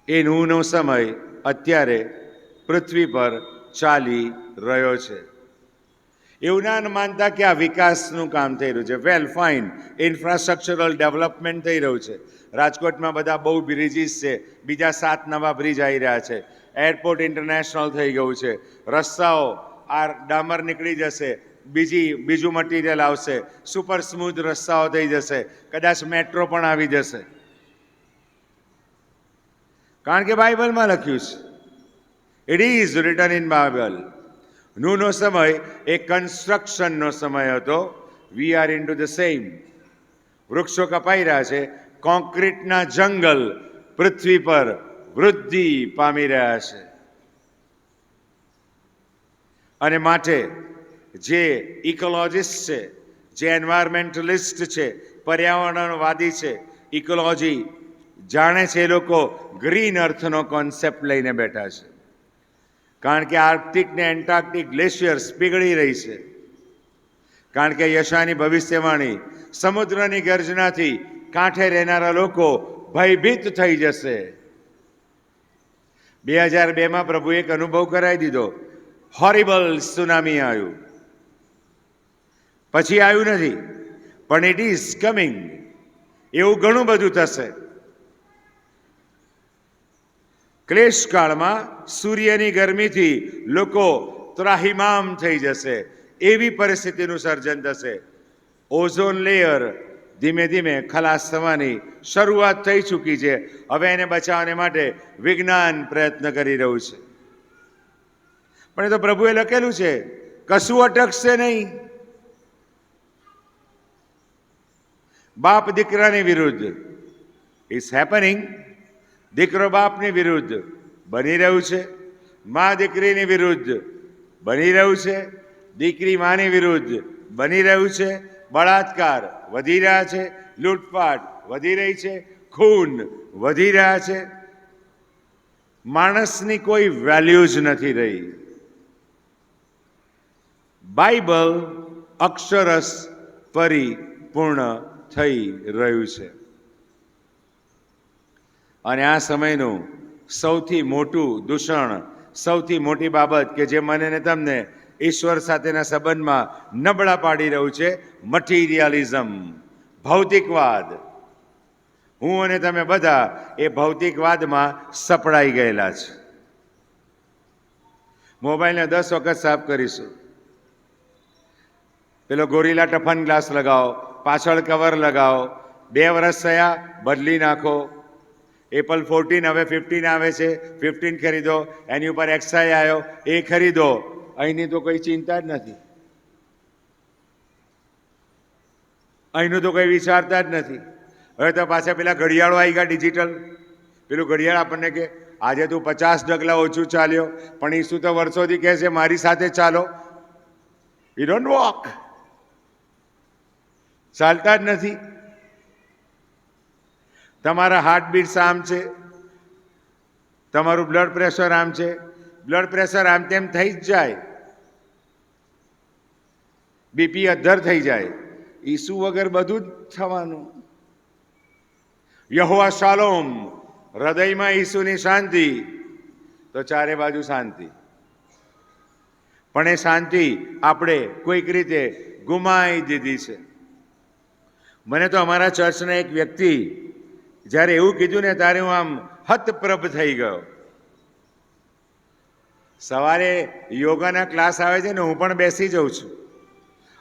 એ નૂહનો સમય અત્યારે પૃથ્વી પર ચાલી રહ્યો છે. એવું ના માનતા કે આ વિકાસનું કામ થઈ રહ્યું છે. વેલ ફાઇન, ઇન્ફ્રાસ્ટ્રક્ચરલ ડેવલપમેન્ટ થઈ રહ્યું છે. રાજકોટમાં બધા બહુ બ્રિજીસ છે, બીજા 7 નવા બ્રિજ આવી રહ્યા છે. એરપોર્ટ ઇન્ટરનેશનલ થઈ ગયું છે. રસ્તાઓ આ ડામર નીકળી જશે, બીજું મટીરિયલ આવશે, સુપર સ્મૂથ રસ્તાઓ થઈ જશે, કદાચ મેટ્રો પણ આવી જશે. કારણ કે બાઇબલમાં લખ્યું છે. It is written in Bible. નૂહનો સમય એ કન્સ્ટ્રક્શનનો સમય હતો. We are into the same. વૃક્ષો કપાઈ રહ્યા છે, કોન્ક્રીટના જંગલ પૃથ્વી પર વૃદ્ધિ પામી રહ્યા છે. અને માટે જે ઇકોલોજીસ્ટ છે, જે એન્વાયરમેન્ટલિસ્ટ છે, પર્યાવરણવાદી છે, ઇકોલોજી જાણે છે, એ લોકો ગ્રીન અર્થનો કોન્સેપ્ટ લઈને બેઠા છે. કારણ કે આર્કટિક ને એન્ટાર્કટિક ગ્લેશિયર્સ પીગળી રહી છે. કારણ કે યશાની ભવિષ્યવાણી સમુદ્રની ગર્જનાથી કાંઠે રહેનારા લોકો ભયભીત થઈ જશે. 2002માં પ્રભુએ એક અનુભવ કરાવી દીધો. હોરિબલ સુનામી આવ્યું, પછી આવ્યું નથી, પણ ઇટ ઇઝ કમિંગ. એવું ઘણું બધું થશે. ક્લેશકાળમાં સૂર્યની ગરમીથી લોકો ત્રાહિમામ થઈ જશે. એવી પરિસ્થિતિનું સર્જન થશે. ઓઝોન લેયર ધીમે ધીમે ખલાસ થવાની શરૂઆત થઈ ચૂકી છે. હવે એને બચાવવા માટે વિજ્ઞાન પ્રયત્ન કરી રહ્યું છે. પણ એ તો પ્રભુએ લખેલું છે, કશું અટકશે નહીં. બાપ દીકરાની વિરુદ્ધ ઇટ્સ હેપનિંગ. દીકરો બાપની વિરુદ્ધ બની રહ્યું છે. મા દીકરીની વિરુદ્ધ બની રહ્યું છે. દીકરી માની વિરુદ્ધ બની રહ્યું છે. બળાત્કાર વધી રહ્યા છે. લૂંટફાટ વધી રહી છે. ખૂન વધી રહ્યા છે. માણસની કોઈ વેલ્યુ જ નથી રહી. બાઇબલ અક્ષરશ પરિપૂર્ણ થઈ રહ્યું છે. અને આ સમયનું સૌથી મોટું દૂષણ, સૌથી મોટી બાબત કે જે મને ને તમને ઈશ્વર સાથેના સંબંધમાં નબળા પાડી રહ્યું છે, મટીરિયાલિઝમ, ભૌતિકવાદ. હું અને તમે બધા એ ભૌતિકવાદમાં સપડાઈ ગયેલા છે. મોબાઈલને 10 વખત સાફ કરીશું. પેલો ગોરીલા ટફન ગ્લાસ લગાવો, પાછળ કવર લગાવો. 2 વર્ષ થયા, બદલી નાખો. એપલ 14 હવે 15 આવે છે, 15 ખરીદો. એની ઉપર એક્સાઈ આવ્યો, એ ખરીદો. અહીંની તો કોઈ ચિંતા જ નથી. અહીંનું તો કંઈ વિચારતા જ નથી. હવે તો પાછા પેલા ઘડિયાળો આવી ગયા ડિજિટલ. પેલું ઘડિયાળ આપણને કે આજે તું 50 ડગલા ઓછું ચાલ્યો, પણ એ શું તો વર્ષોથી કહે છે મારી સાથે ચાલો. You don't walk. ચાલતા જ નથી. તમારા હાર્ટબીટ્સ આમ છે, તમારું બ્લડ પ્રેશર આમ છે. બ્લડ પ્રેશર આમ તેમ થઈ જ જાય. બીપી અધ્ધર થઈ જાય. ઈસુ વગર બધું જ થવાનું. યહોવા શાલોમ, હૃદયમાં ઈસુની શાંતિ, તો ચારે બાજુ શાંતિ. પણ એ શાંતિ આપણે કોઈક રીતે ગુમાવી દીધી છે. મને તો અમારા ચર્ચના એક વ્યક્તિ જ્યારે એવું કીધું ને ત્યારે હું આમ હતપ્રભ થઈ ગયો. સવારે યોગાના ક્લાસ આવે છે ને, હું પણ બેસી જાઉં છું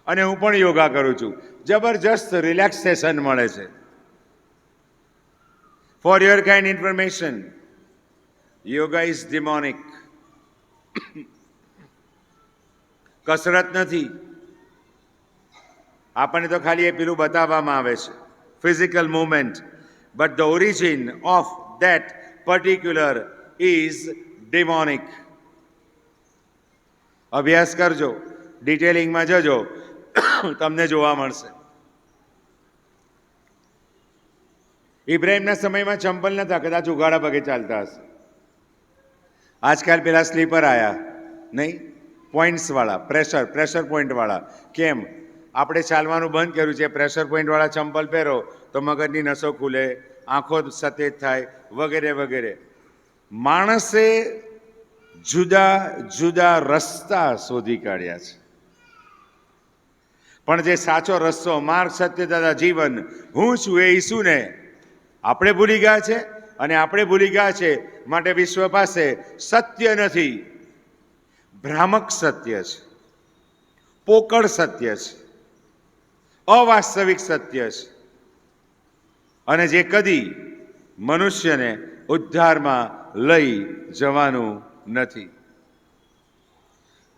અને હું પણ યોગા કરું છું. જબરજસ્ત રિલેક્સેશન મળે છે. For your kind information, yoga is demonic. કસરત નથી. આપણને તો ખાલી એ પેલું બતાવવામાં આવે છે, physical movement. But the origin of that particular is demonic. અભ્યાસ કરજો, ડિટેલિંગમાં જજો, તમને જોવા મળશે. ઇબ્રાહિમના સમયમાં ચંપલ નતા, કદાચ ઉઘાડા પગે ચાલતા હશે. આજકાલ પેલા સ્લીપર આયા નહીં, પોઈન્ટ્સ વાળા, પ્રેશર પોઈન્ટ વાળા. કેમ? આપણે ચાલવાનું બંધ કર્યું છે. પ્રેશર પોઈન્ટ વાળા ચંપલ પહેરો તો મગજની નસો ખુલે, આંખો સતેજ થાય, વગેરે વગેરે. માણસે જુદા જુદા રસ્તા શોધી કાઢ્યા છે. પણ જે સાચો રસ્તો, માર્ગ, સત્ય તથા જીવન, હું છું એ ઈસુને આપણે ભૂલી ગયા છે. અને આપણે ભૂલી ગયા છે માટે વિશ્વ પાસે સત્ય નથી. ભ્રામક સત્ય છે, પોકળ સત્ય છે, અવાસ્તવિક સત્ય છે, અને જે કદી મનુષ્યને ઉદ્ધારમાં લઈ જવાનું નથી.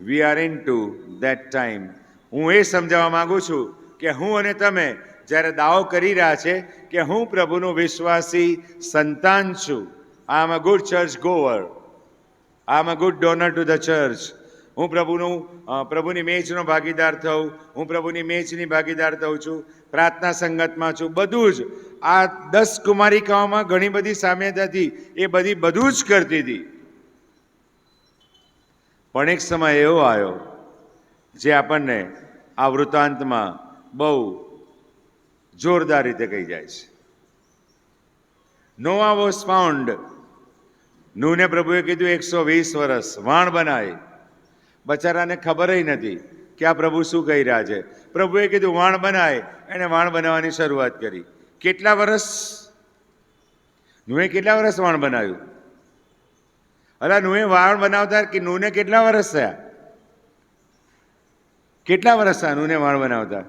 વી are in two that time. હું એ સમજાવવા માંગુ છું કે હું અને તમે જ્યારે દાવો કરી રહ્યા છે કે હું પ્રભુનું વિશ્વાસી સંતાન છું, I am a good church goer, I am a good donor to the church, હું પ્રભુની મેચનો ભાગીદાર થઉં, હું પ્રભુની મેચની ભાગીદાર થઉં છું, પ્રાર્થના સંગતમાં છું, બધું જ. આ 10 કુમારિકાઓમાં ઘણી બધી સામ્યતા હતી. એ બધું જ કરતી હતી. પણ એક સમય એવો આવ્યો જે આપણને આ વૃત્તાંતમાં બહુ જોરદાર રીતે કહી જાય છે. નોઆ વોઝ ફાઉન્ડ. નૂહને પ્રભુએ કીધું 120 વર્ષ વાણ બનાય. બચારાને ખબર નથી કે આ પ્રભુ શું કહી રહ્યા છે. પ્રભુએ કીધું વાણ બનાય, એને વાણ બનાવવાની શરૂઆત કરી. કેટલા વર્ષ? નૂહે કેટલા વર્ષ વાણ બનાવ્યું? અલા, નૂહે વાણ બનાવતા કે નૂહને કેટલા વર્ષ થયા? કેટલા વર્ષ થયા નૂહને વાણ બનાવતા?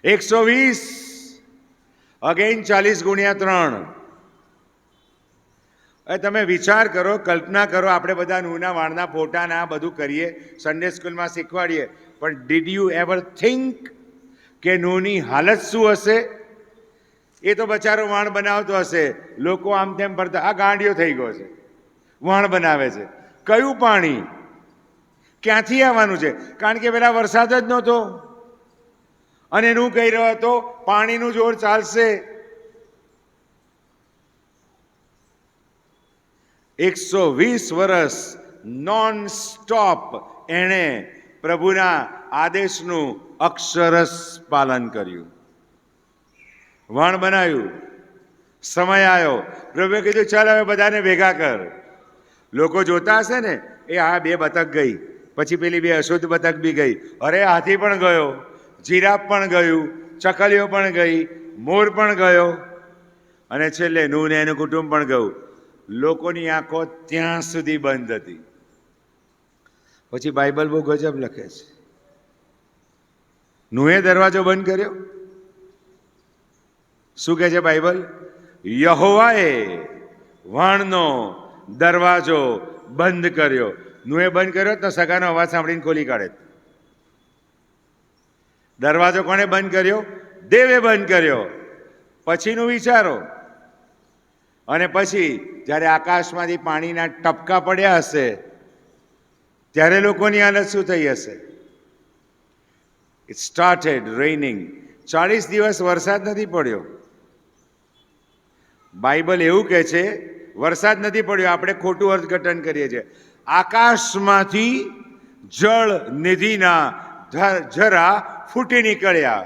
120. અગેન 40 ગુણ્યા 3. હવે તમે વિચાર કરો, કલ્પના કરો, આપણે બધા નૂહના વાણના ફોટાના બધું કરીએ, સન્ડે સ્કૂલમાં શીખવાડીએ, પણ ડીડ યુ એવર થિંક કે નૂહની હાલત શું હશે? એ તો બચારો વાણ બનાવતો હશે, લોકો આમ તેમ પડતા, આ ગાંડિયો થઈ ગયો છે, વાણ બનાવે છે. કયું પાણી ક્યાંથી આવવાનું છે? કારણ કે પેલા વરસાદ જ નહોતો અને હું કહી રહ્યો હતો પાણીનું જોર ચાલશે. 120 વર્ષ નોન સ્ટોપ એણે પ્રભુના આદેશનું અક્ષરશ પાલન કર્યું, વાણ બનાવ્યું. સમય આવ્યો, પ્રભુએ કીધું ચાલ હવે બધાને ભેગા કર. લોકો જોતા હશે ને, એ આ 2 બતક ગઈ, પછી પેલી 2 અશુદ્ધ બતક બી ગઈ, અરે હાથી પણ ગયો, જીરાફ પણ ગયું, ચકલીઓ પણ ગઈ, મોર પણ ગયો, અને છેલ્લે નૂહ ને એનું કુટુંબ પણ ગયું. લોકોની આંખો ત્યાં સુધી બંધ હતી. પછી બાઇબલ બહુ ગજબ લખે છે. નૂહે દરવાજો બંધ કર્યો. શું કહે છે બાઇબલ? યહોવાએ વાણનો દરવાજો બંધ કર્યો. નૂહે બંધ કર્યો તો સગાનો અવાજ સાંભળીને ખોલી કાઢે. દરવાજો કોણે બંધ કર્યો? દેવે બંધ કર્યો. પછીનું વિચારો. અને પછી જ્યારે આકાશમાંથી પાણીના ટપકા પડ્યા હશે ત્યારે લોકોની હાલત શું થઈ હશે? It started રેઇનિંગ. 40 દિવસ વરસાદ નથી પડ્યો. બાઇબલ એવું કહે છે વરસાદ નથી પડ્યો, આપણે ખોટું અર્થઘટન કરીએ છીએ. આકાશમાંથી જળ નિધિના ઝરા ફૂટી નીકળ્યા,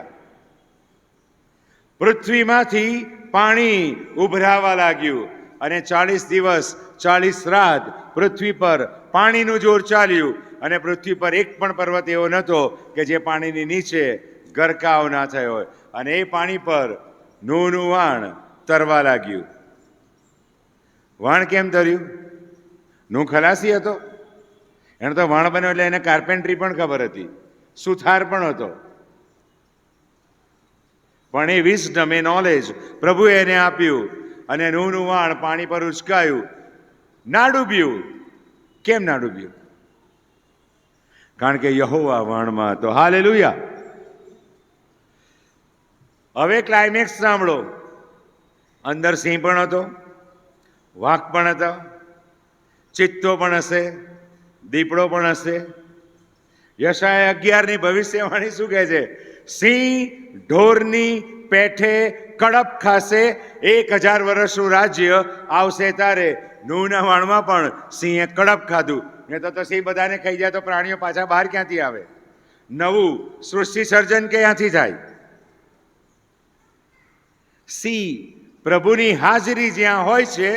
પૃથ્વીમાંથી પાણી ઉભરાવા લાગ્યું, અને 40 દિવસ 40 રાત પૃથ્વી પર પાણીનું જોર ચાલ્યું, અને પૃથ્વી પર એક પણ પર્વત એવો નહોતો કે જે પાણીની નીચે ગરકાવ ના થયો હોય. અને એ પાણી પર નૂહનું વાણ તરવા લાગ્યું. વાણ કેમ તર્યું? નૂહ ખલાસી હતો. એને તો વાણ બન્યો એટલે એને કાર્પેન્ટ્રી પણ ખબર હતી, સુથાર પણ હતો. પણ એ વિઝડમ, એ નોલેજ પ્રભુએ એને આપ્યું, અને નૂહનું વાણ પાણી પર ઉચકાયું, ના ડૂબ્યું. કેમ ના ડૂબ્યું? કારણ કે યહોવા વાણમાં હતો. હાલેલુયા. હવે ક્લાઇમેક્સ સાંભળો. અંદર સિંહ પણ હતો, વાઘ પણ હતા, ચિત્તો પણ હશે, દીપડો પણ હશે. યશાયા 11ની ભવિષ્યવાણી શું કહે છે? સિંહ ઢોરની પેઠે કડપ ખાશે, 1000 વર્ષનું રાજ્ય આવશે ત્યારે. નૂહના વાણમાં પણ સિંહે કડપ ખાધું. ને તો સિંહ બધાને ખાઈ જાય તો પ્રાણીઓ પાછા બહાર ક્યાંથી આવે? નવું સૃષ્ટિ સર્જન ક્યાંથી થાય? સિંહ પ્રભુની હાજરી જ્યાં હોય છે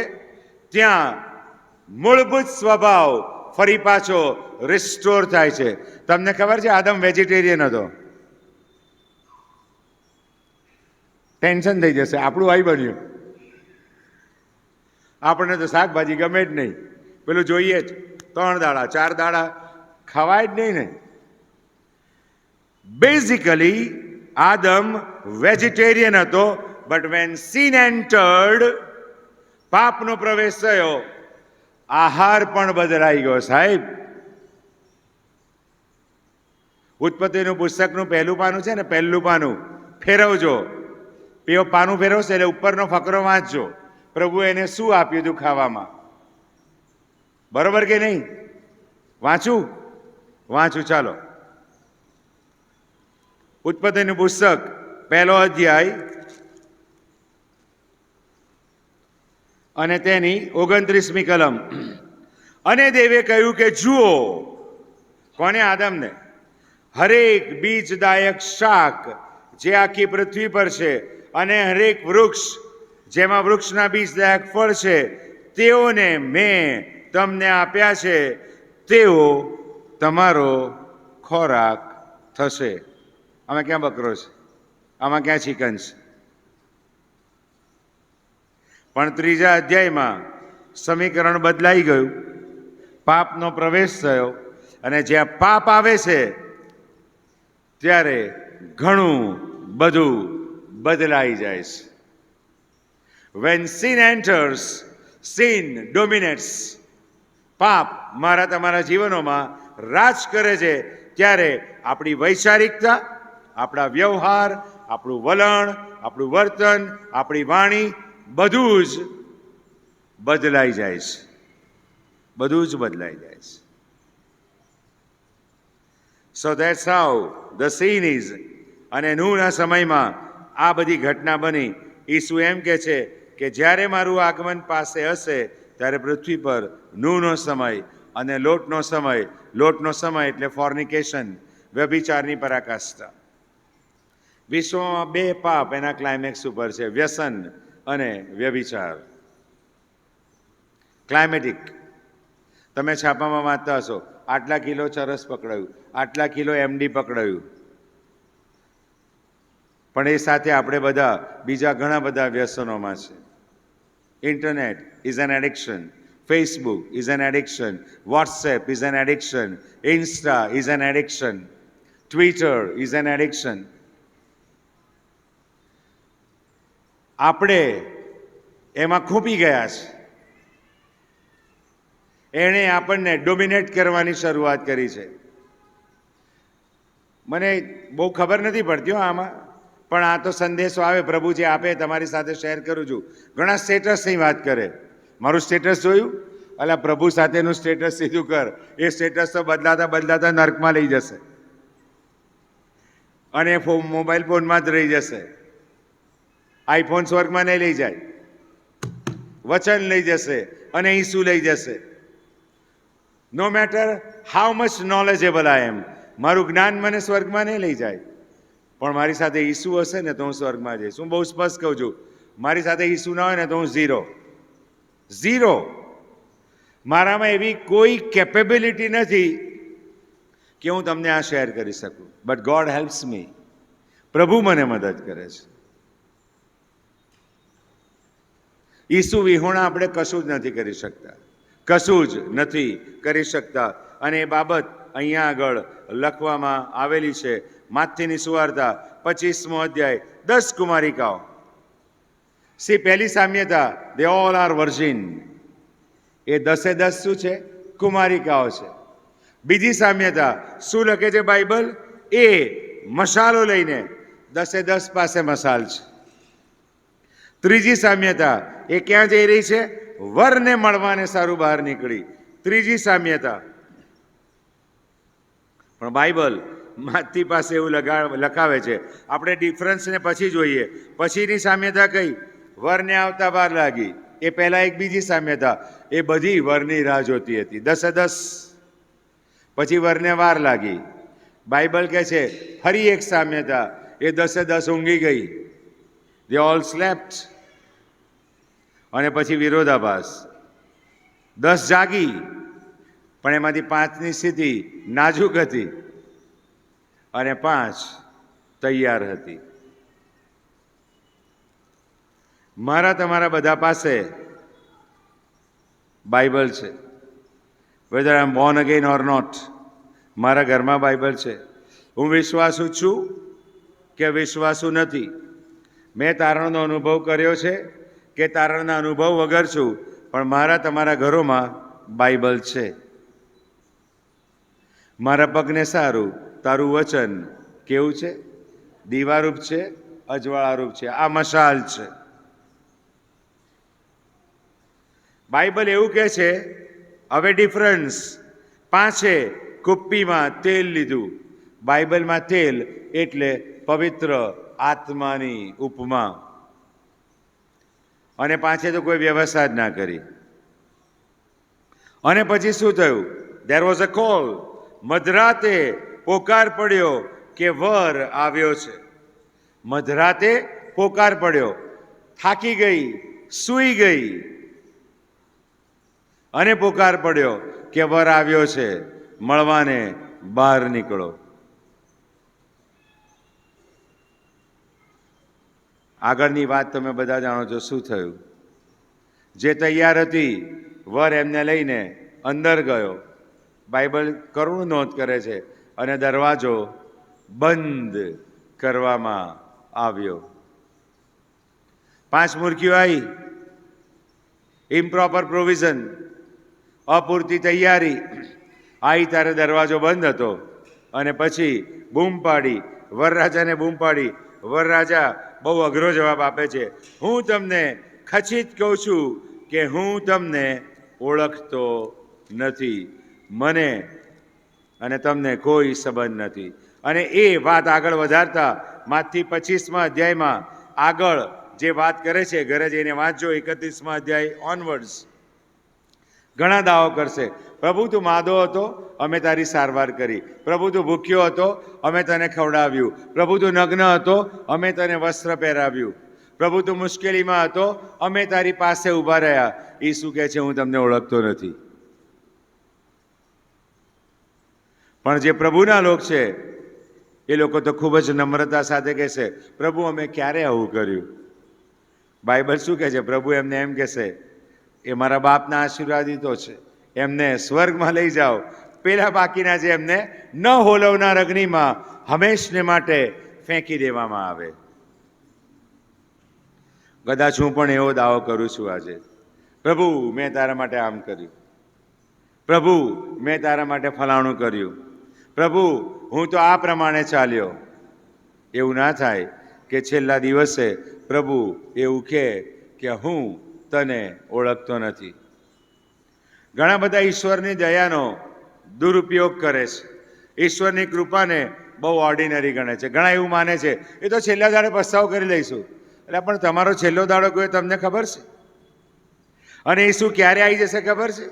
ત્યાં મૂળભૂત સ્વભાવ ફરી પાછો રિસ્ટોર થાય છે. તમને ખબર છે આદમ વેજીટેરિયન હતો. ટેન્શન થઈ જશે, આપણું આઈ બન્યું. આપણને તો શાકભાજી ગમે જ નહીં, પેલું જોઈએ જ 3 દાડા 4 દાડા ખવાય જ નહીં ને. બેઝિકલી આદમ વેજીટેરિયન હતો, બટ વેન sin entered, પાપનો પ્રવેશ થયો, આહાર પણ બદલાઈ ગયો. સાહેબ, ઉત્પત્તિનું પુસ્તકનું પહેલું પાનું છે ને, પહેલું પાનું ફેરવજો. પેલો પાનું ફેરવશે એટલે ઉપરનો ફકરો વાંચજો. પ્રભુએ એને શું આપ્યું હતું ખાવામાં? બરોબર કે નહીં? વાંચું ચાલો. ઉત્પત્તિનું પુસ્તક 1લો અધ્યાય અને તેની 29મી કલમ. અને દેવે કહ્યું કે જુઓ, કોને? આદમને. હરેક બીજદાયક શાક જે આખી પૃથ્વી પર છે અને હરેક વૃક્ષ જેમાં વૃક્ષના બીજદાયક ફળ છે તેઓને મેં તમને આપ્યા છે, તેઓ તમારો ખોરાક થશે. આમાં ક્યાં બકરો છે? આમાં ક્યાં ચિકન છે? પણ 3જા અધ્યાયમાં સમીકરણ બદલાઈ ગયું, પાપનો પ્રવેશ થયો અને જ્યાં પાપ આવે છે ત્યારે ઘણું બધું બદલાઈ જાય છે. When sin enters, sin dominates. પાપ મારા તમારા જીવનોમાં રાજ કરે છે ત્યારે આપણી વૈચારિકતા, આપણા વ્યવહાર, આપણું વલણ, આપણું વર્તન, આપણી વાણી બધું જ બદલાઈ જાય છે. બધું જ બદલાઈ જાય છે. So that's how the scene is. અને નૂહના સમયમાં આ બધી ઘટના બની. ઈસુ એમ કહે છે કે જ્યારે મારું આગમન પાસે હશે ત્યારે પૃથ્વી પર નૂહનો સમય અને લોટનો સમય, લોટનો સમય એટલે ફોર્નિકેશન, વ્યભિચારની પરાકાષ્ઠા. વિશ્વમાં 2 પાપ એના ક્લાઇમેક્સ ઉપર છે, વ્યસન અને વ્યભિચાર. ક્લાઇમેટિક. તમે છાપામાં વાંચતા હશો, આટલા કિલો ચરસ પકડાયું, આટલા કિલો એમડી પકડાયું. પણ એ સાથે આપણે બધા બીજા ઘણા બધા વ્યસનોમાં છે. Internet is an addiction, Facebook is an addiction, WhatsApp is an addiction, Insta is an addiction, Twitter is an addiction. આપણે એમાં ખૂંપી ગયા છે. એણે આપણને ડોમિનેટ કરવાની શરૂઆત કરી છે. મને બહુ ખબર નથી પડતી આમાં, પણ આ તો સંદેશો આવે, પ્રભુ જે આપે તમારી સાથે શેર કરું છું. ઘણા સ્ટેટસની વાત કરે. મારું સ્ટેટસ જોયું? અલા, પ્રભુ સાથેનું સ્ટેટસ સીધું કર. એ સ્ટેટસ તો બદલાતા બદલાતા નર્કમાં લઈ જશે અને મોબાઈલ ફોનમાં જ રહી જશે. આઈફોન સ્વર્ગમાં નહીં લઈ જાય, વચન લઈ જશે અને ઈસુ લઈ જશે. No matter how much knowledgeable I am, મારું જ્ઞાન મને સ્વર્ગમાં નહીં લઈ જાય, પણ મારી સાથે ઈસુ હશે ને તો હું સ્વર્ગમાં જઈશ. હું બહુ સ્પષ્ટ કહું છું, મારી સાથે ઈસુ ના હોય ને તો હું ઝીરો. મારામાં એવી કોઈ કેપેબિલિટી નથી કે હું તમને આ શેર કરી શકું. બટ ગોડ હેલ્પ્સ મી. પ્રભુ મને મદદ કરે છે. ઈસુ વિહોણા આપણે કશું જ નથી કરી શકતા, કશું જ નથી કરી શકતા. અને એ બાબત અહીંયા આગળ લખવામાં આવેલી છે. માથીની સુવાર્તા 25મો અધ્યાય, 10 કુમારિકાઓ. પહેલી સામ્યતા, દે ઓલ આર વર્જિન. એ 10 શું છે? કુમારિકાઓ છે. બીજી સામ્યતા શું લખે છે બાઇબલ? એ મશાલો લઈને 10 પાસે મશાલ છે. ત્રીજી સામ્યતા એ ક્યાં જઈ રહી છે? વરને મળવાને સારું બહાર નીકળી. ત્રીજી સામ્યતા. પણ બાઇબલ માથી પાસે એવું લખાવે છે. આપણે ડિફરન્સને પછી જોઈએ. પછીની સામ્યતા કઈ? વરને આવતા વાર લાગી. એ પહેલા એક બીજી સામ્યતા, એ બધી વરની રાહ જોતી હતી. 10. પછી વરને વાર લાગી. બાઇબલ કહે છે ફરી એક સામ્યતા, એ 10 ઊંઘી ગઈ. દે ઓલ સ્લેપ્ટ. અને પછી વિરોધાભાસ, 10 જાગી, પણ એમાંથી 5ની સ્થિતિ નાજુક હતી અને 5 તૈયાર હતી. મારા તમારા બધા પાસે બાઇબલ છે. Whether I am born again or not, મારા ઘરમાં બાઇબલ છે. હું વિશ્વાસુ છું કે વિશ્વાસુ નથી. મેં તારણનો અનુભવ કર્યો છે કે તારણના અનુભવ વગર છું, પણ મારા તમારા ઘરોમાં બાઇબલ છે. મારા પગને સારું તારું વચન કેવું છે? દીવારૂપ છે, અજવાળારૂપ છે. આ મશાલ છે. બાઇબલ એવું કહે છે, હવે ડિફરન્સ 5 કુપ્પીમાં તેલ લીધું. બાઇબલમાં તેલ એટલે પવિત્ર આત્માની ઉપમા. અને 5 તો કોઈ વ્યવસ્થા જ ના કરી. અને પછી શું થયું? There was a call. મધરાતે પોકાર પડ્યો કે વર આવ્યો છે. મધરાતે પોકાર પડ્યો, થાકી ગઈ, સૂઈ ગઈ અને પોકાર પડ્યો કે વર આવ્યો છે, મળવાને બહાર નીકળો. આગળની વાત તમે બધા જાણો છો શું થયું. જે તૈયાર હતી વર એમને લઈને અંદર ગયો. બાઇબલ કરુણ નોંધ કરે છે અને દરવાજો બંધ કરવામાં આવ્યો. 5 મૂર્ખીઓ આવી, ઇમ્પ્રોપર પ્રોવિઝન, અપૂરતી તૈયારી આવી ત્યારે દરવાજો બંધ હતો અને પછી બૂમ પાડી, વરરાજાને બૂમ પાડી. વરરાજા બહુ અઘરો જવાબ આપે છે, હું તમને ખચિત કહું છું કે હું તમને ઓળખતો નથી, મને અને તમને કોઈ સંબંધ નથી. અને એ વાત આગળ વધારતા માથી 25મા અધ્યાયમાં આગળ જે વાત કરે છે, ઘરે જઈને વાંચજો 31મા અધ્યાય ઓનવર્ડ્સ. ઘણા દાવો કરશે, પ્રભુ તું માદો હતો, અમે તારી સારવાર કરી. પ્રભુ તું ભૂખ્યો હતો, અમે તને ખવડાવ્યું. પ્રભુ તું નગ્ન હતો, અમે તને વસ્ત્ર પહેરાવ્યું. પ્રભુ તું મુશ્કેલીમાં હતો, અમે તારી પાસે ઊભા રહ્યા. ઈસુ કહે છે, હું તમને ઓળખતો નથી. પણ જે પ્રભુના લોક છે એ લોકો તો ખૂબ જ નમ્રતા સાથે કહેશે, પ્રભુ અમે ક્યારે આવું કર્યું? બાઇબલ શું કહે છે? પ્રભુ એમને એમ કહેશે, એ મારા બાપના આશીર્વાદિતો છે, એમને સ્વર્ગમાં લઈ જાઓ. પેલા બાકીના જે એમને ન હોલવનાર અગ્નિમાં હંમેશને માટે ફેંકી દેવામાં આવે. કદાચ હું પણ એવો દાવો કરું છું આજે, પ્રભુ મેં તારા માટે આમ કર્યું, પ્રભુ મેં તારા માટે ફલાણું કર્યું, પ્રભુ હું તો આ પ્રમાણે ચાલ્યો. એવું ના થાય કે છેલ્લા દિવસે પ્રભુ એવું કહે કે હું તને ઓળખતો નથી. ઘણા બધા ઈશ્વરની દયાનો દુરુપયોગ કરે છે, ઈશ્વરની કૃપાને બહુ ઓર્ડિનરી ગણે છે. ઘણા એવું માને છે એ તો છેલ્લા દાડે પસ્તાવો કરી લઈશું. એટલે પણ તમારો છેલ્લો દાડો કોઈ તમને ખબર છે? અને ઈસુ ક્યારે આવી જશે ખબર છે?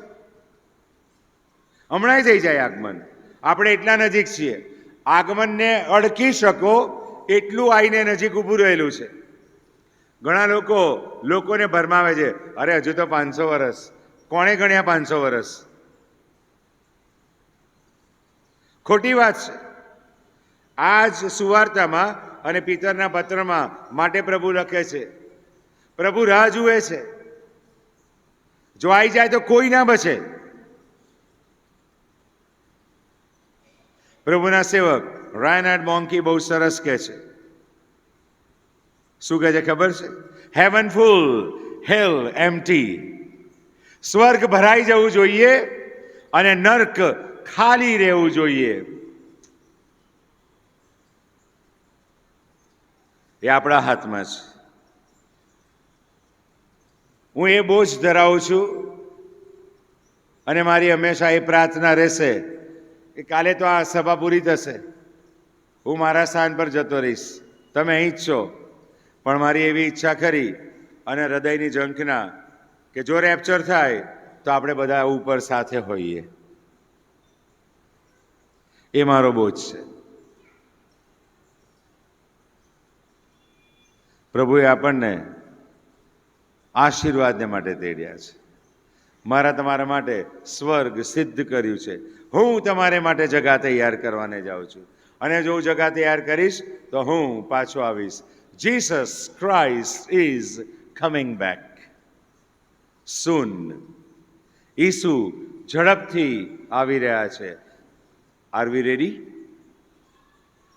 હમણાં થઈ જાય આગમન. આપણે એટલા નજીક છીએ, આગમનને અડકી શકો એટલું આવીને નજીક ઊભું રહેલું છે. ઘણા લોકોને ભરમાવે છે, અરે હજુ તો 500 વર્ષ. કોણે ગણ્યા 500 વર્ષ? ખોટી વાત છે. આ જ સુવાર્તામાં અને પિતરના પત્રમાં માટે પ્રભુ લખે છે, પ્રભુ રાહ જુએ છે. જો આવી જાય તો કોઈ ના બચે. પ્રભુના સેવક રાયનાર્ડ મોન્કી બહુ સરસ કહે છે. શું કહે છે ખબર છે? હેવન ફૂલ, હેલ એમ્પ્ટી. સ્વર્ગ ભરાઈ જવું જોઈએ અને નર્ક ખાલી રહેવું જોઈએ. એ આપણા હાથમાં છે. હું એ બોજ ધરાવું છું અને મારી હંમેશા એ પ્રાર્થના રહેશે કે કાલે તો આ સભા પૂરી થશે, હું મારા સ્થાન પર જતો રહીશ, તમે અહીં જ છો. પણ મારી એવી ઈચ્છા ખરી અને હૃદયની ઝંખના કે જો રેપ્ચર થાય તો આપણે બધા ઉપર સાથે હોઈએ. એ મારો બોજ છે. પ્રભુએ આપણને આશીર્વાદને માટે તેડ્યા છે. મારા તમારા માટે સ્વર્ગ સિદ્ધ કર્યું છે. હું તમારે માટે જગા તૈયાર કરવાને જાઉં છું અને જો જગા તૈયાર કરીશ તો હું પાછો આવીશ. Jesus Christ is coming back soon. Isu ઝડપથી આવી રહ્યા છે. Are we ready?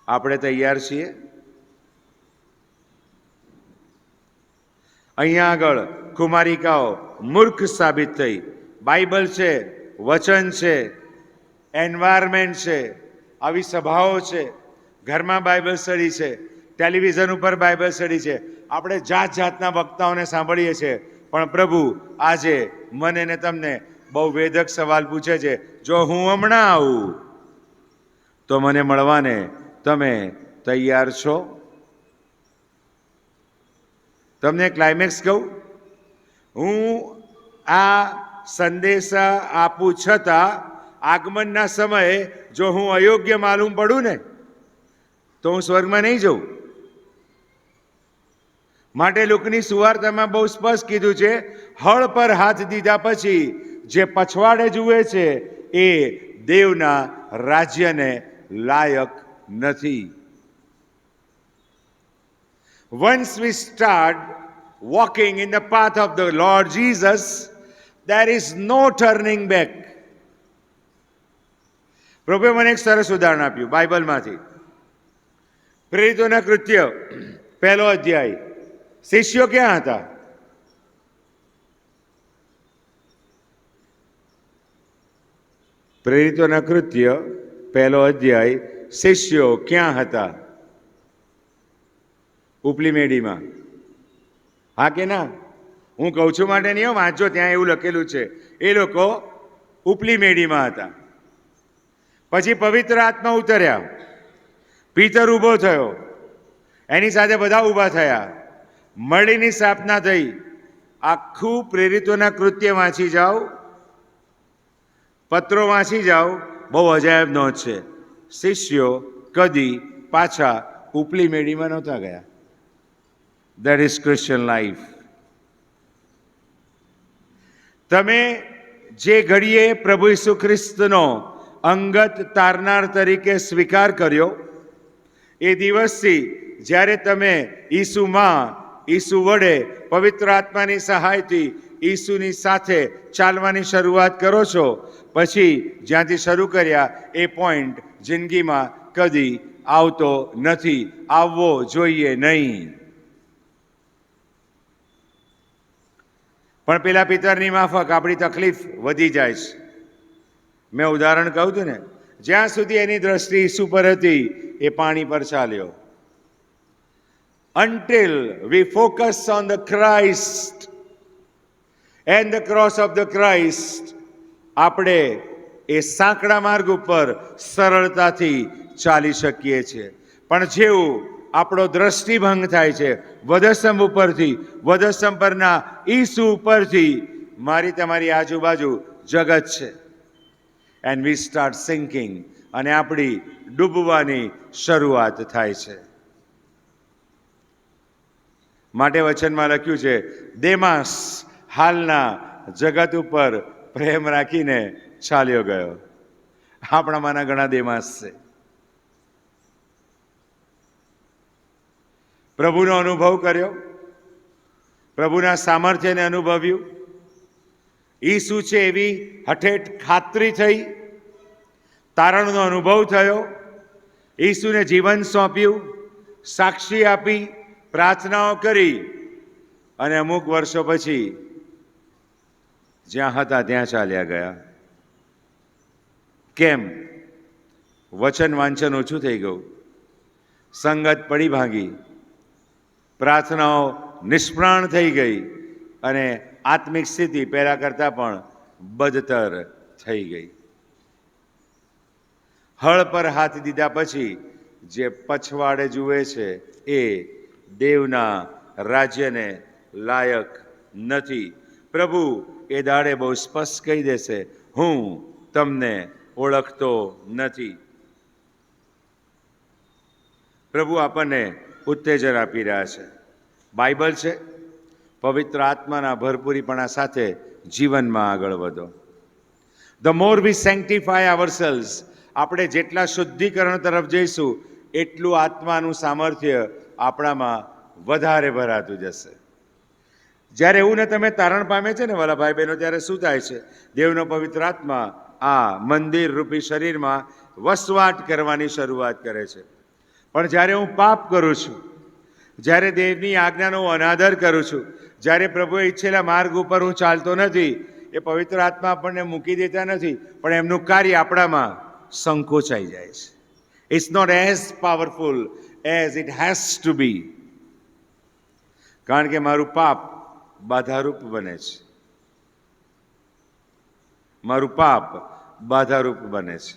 આપણે તૈયાર છીએ? અહીંયા આગળ કુમારિકાઓ મૂર્ખ સાબિત થઈ. બાઇબલ છે, વચન છે, એન્વાયરમેન્ટ છે, આવી સભાઓ છે, ઘરમાં બાઇબલ સ્ટડી છે, ટેલિવિઝન ઉપર બાઇબલ સ્ટડી છે. આપણે જાત જાતના વક્તાઓને સાંભળીએ છીએ. પણ પ્રભુ આજે મને ને તમને બહુ વેધક સવાલ પૂછે છે, જો હું હમણાં આવું તો મને મળવાને તમે તૈયાર છો? તમને ક્લાઇમેક્સ કહું, હું આ સંદેશા આપું છતાં આગમનના સમયે જો હું અયોગ્ય માલુમ પડું ને તો હું સ્વર્ગમાં નહીં જઉં. માટે લુકની સુવાર્તામાં બહુ સ્પષ્ટ કીધું છે, હળ પર હાથ દીધા પછી જે પછવાડે જુએ છે એ દેવના રાજ્યને લાયક નથી. Once we start walking in the path of the Lord Jesus, there is no turning back. પ્રભુએ મને એક સરસ ઉદાહરણ આપ્યું બાઇબલમાંથી. પ્રેરિતોના કૃત્ય 1 અધ્યાય. શિષ્યો ક્યાં હતા? પ્રેરિતોના કૃત્ય 1 અધ્યાય. શિષ્યો ક્યાં હતા? ઉપલી મેડીમાં. હા કે ના? હું કહું છું માટે નહીં, વાંચો, ત્યાં એવું લખેલું છે. એ લોકો ઉપલી મેડીમાં હતા. પછી પવિત્ર આત્મા ઉતર્યા, પીતર ઊભો થયો, એની સાથે બધા ઊભા થયા, મળીની સ્થાપના થઈ. આખું પ્રેરિતોના કૃત્ય વાંચી જાઓ, પત્રો વાંચી જાઓ, બહુ અજાયબ નોંધ છે. શિષ્યો કદી પાછા ઉપલી મેડીમાં નહોતા ગયા. That is Christian life. તમે જે ઘડીએ પ્રભુ ઈસુ ખ્રિસ્તનો અંગત તારનાર તરીકે સ્વીકાર કર્યો, એ દિવસથી જ્યારે તમે ઈસુમાં, ઈસુ વડે, પવિત્ર આત્માની સહાયથી ઈસુની સાથે ચાલવાની શરૂઆત કરો છો, પછી જ્યાંથી શરૂ કર્યા એ પોઈન્ટ જિંદગીમાં કદી આવતો નથી, આવવો જોઈએ નહીં. પણ પેલા પિતરની માફક આપણી તકલીફ વધી જાય છે. મેં ઉદાહરણ કહું હતું ને, જ્યાં સુધી એની દ્રષ્ટિ ઈસુ પર હતી એ પાણી પર ચાલ્યો. Until we focus on the Christ and the cross of the Christ, આપણે એ સાંકડા માર્ગ ઉપર સરળતાથી ચાલી શકીએ છીએ. પણ જેવું આપણો દ્રષ્ટિભંગ થાય છે વધસ્તંભ ઉપરથી, વધસ્તંભ પરના ઈસુ ઉપરથી, મારી તમારી આજુબાજુ જગત છે. એન્ડ વી સ્ટાર્ટ સિંકિંગ, અને આપણી ડૂબવાની શરૂઆત થાય છે. માટે વચનમાં લખ્યું છે, દેમાસ હાલના જગત ઉપર પ્રેમ રાખીને ચાલ્યો ગયો. આપણામાંના ઘણા દેમાસ છે. પ્રભુનો અનુભવ કર્યો, પ્રભુના સામર્થ્યને અનુભવ્યું, ઈસુ છે એવી હઠેઠ ખાતરી થઈ, તારણનો અનુભવ થયો, ઈસુને જીવન સોંપ્યું, સાક્ષી આપી, પ્રાર્થનાઓ કરી, અને અમુક વર્ષો પછી જ્યાં હતા ત્યાં ચાલ્યા ગયા. કેમ? વચન વાંચન ઓછું થઈ ગયું, સંગત પડી ભાંગી, પ્રાર્થનાઓ નિષ્પ્રાણ થઈ ગઈ, અને આત્મિક સ્થિતિ પહેલા કરતાં પણ બદતર થઈ ગઈ. હળ પર હાથ દીધા પછી જે પછવાડે જુએ છે એ દેવના રાજ્યને લાયક નથી. પ્રભુ એ દાડે બહુ સ્પષ્ટ કહી દેશે, હું તમને ઓળખતો નથી. પ્રભુ આપણને ઉત્તેજન આપી રહ્યા છે. બાઇબલ છે, પવિત્ર આત્માના ભરપૂરીપણા સાથે જીવનમાં આગળ વધો. ધ મોર વી સેન્ટિફાય આવરસેલ્સ, આપણે જેટલા શુદ્ધિકરણ તરફ જઈશું એટલું આત્માનું સામર્થ્ય આપણામાં વધારે ભરાતું જશે. જ્યારે એવું ને તમે તારણ પામે છે ને વાલા ભાઈ બહેનો, ત્યારે શું થાય છે? દેવનો પવિત્ર આત્મા આ મંદિર રૂપી શરીરમાં વસવાટ કરવાની શરૂઆત કરે છે. પણ જ્યારે હું પાપ કરું છું, જ્યારે દેવની આજ્ઞાનો અનાદર કરું છું, જ્યારે પ્રભુએ ઈચ્છેલા માર્ગ ઉપર હું ચાલતો નથી, એ પવિત્ર આત્મા આપણને મૂકી દેતા નથી, પણ એમનું કાર્ય આપણામાં સંકોચાઈ જાય છે. It's not as powerful as it has to be. કારણ કે મારું પાપ બાધારૂપ બને છે, મારું પાપ બાધારૂપ બને છે.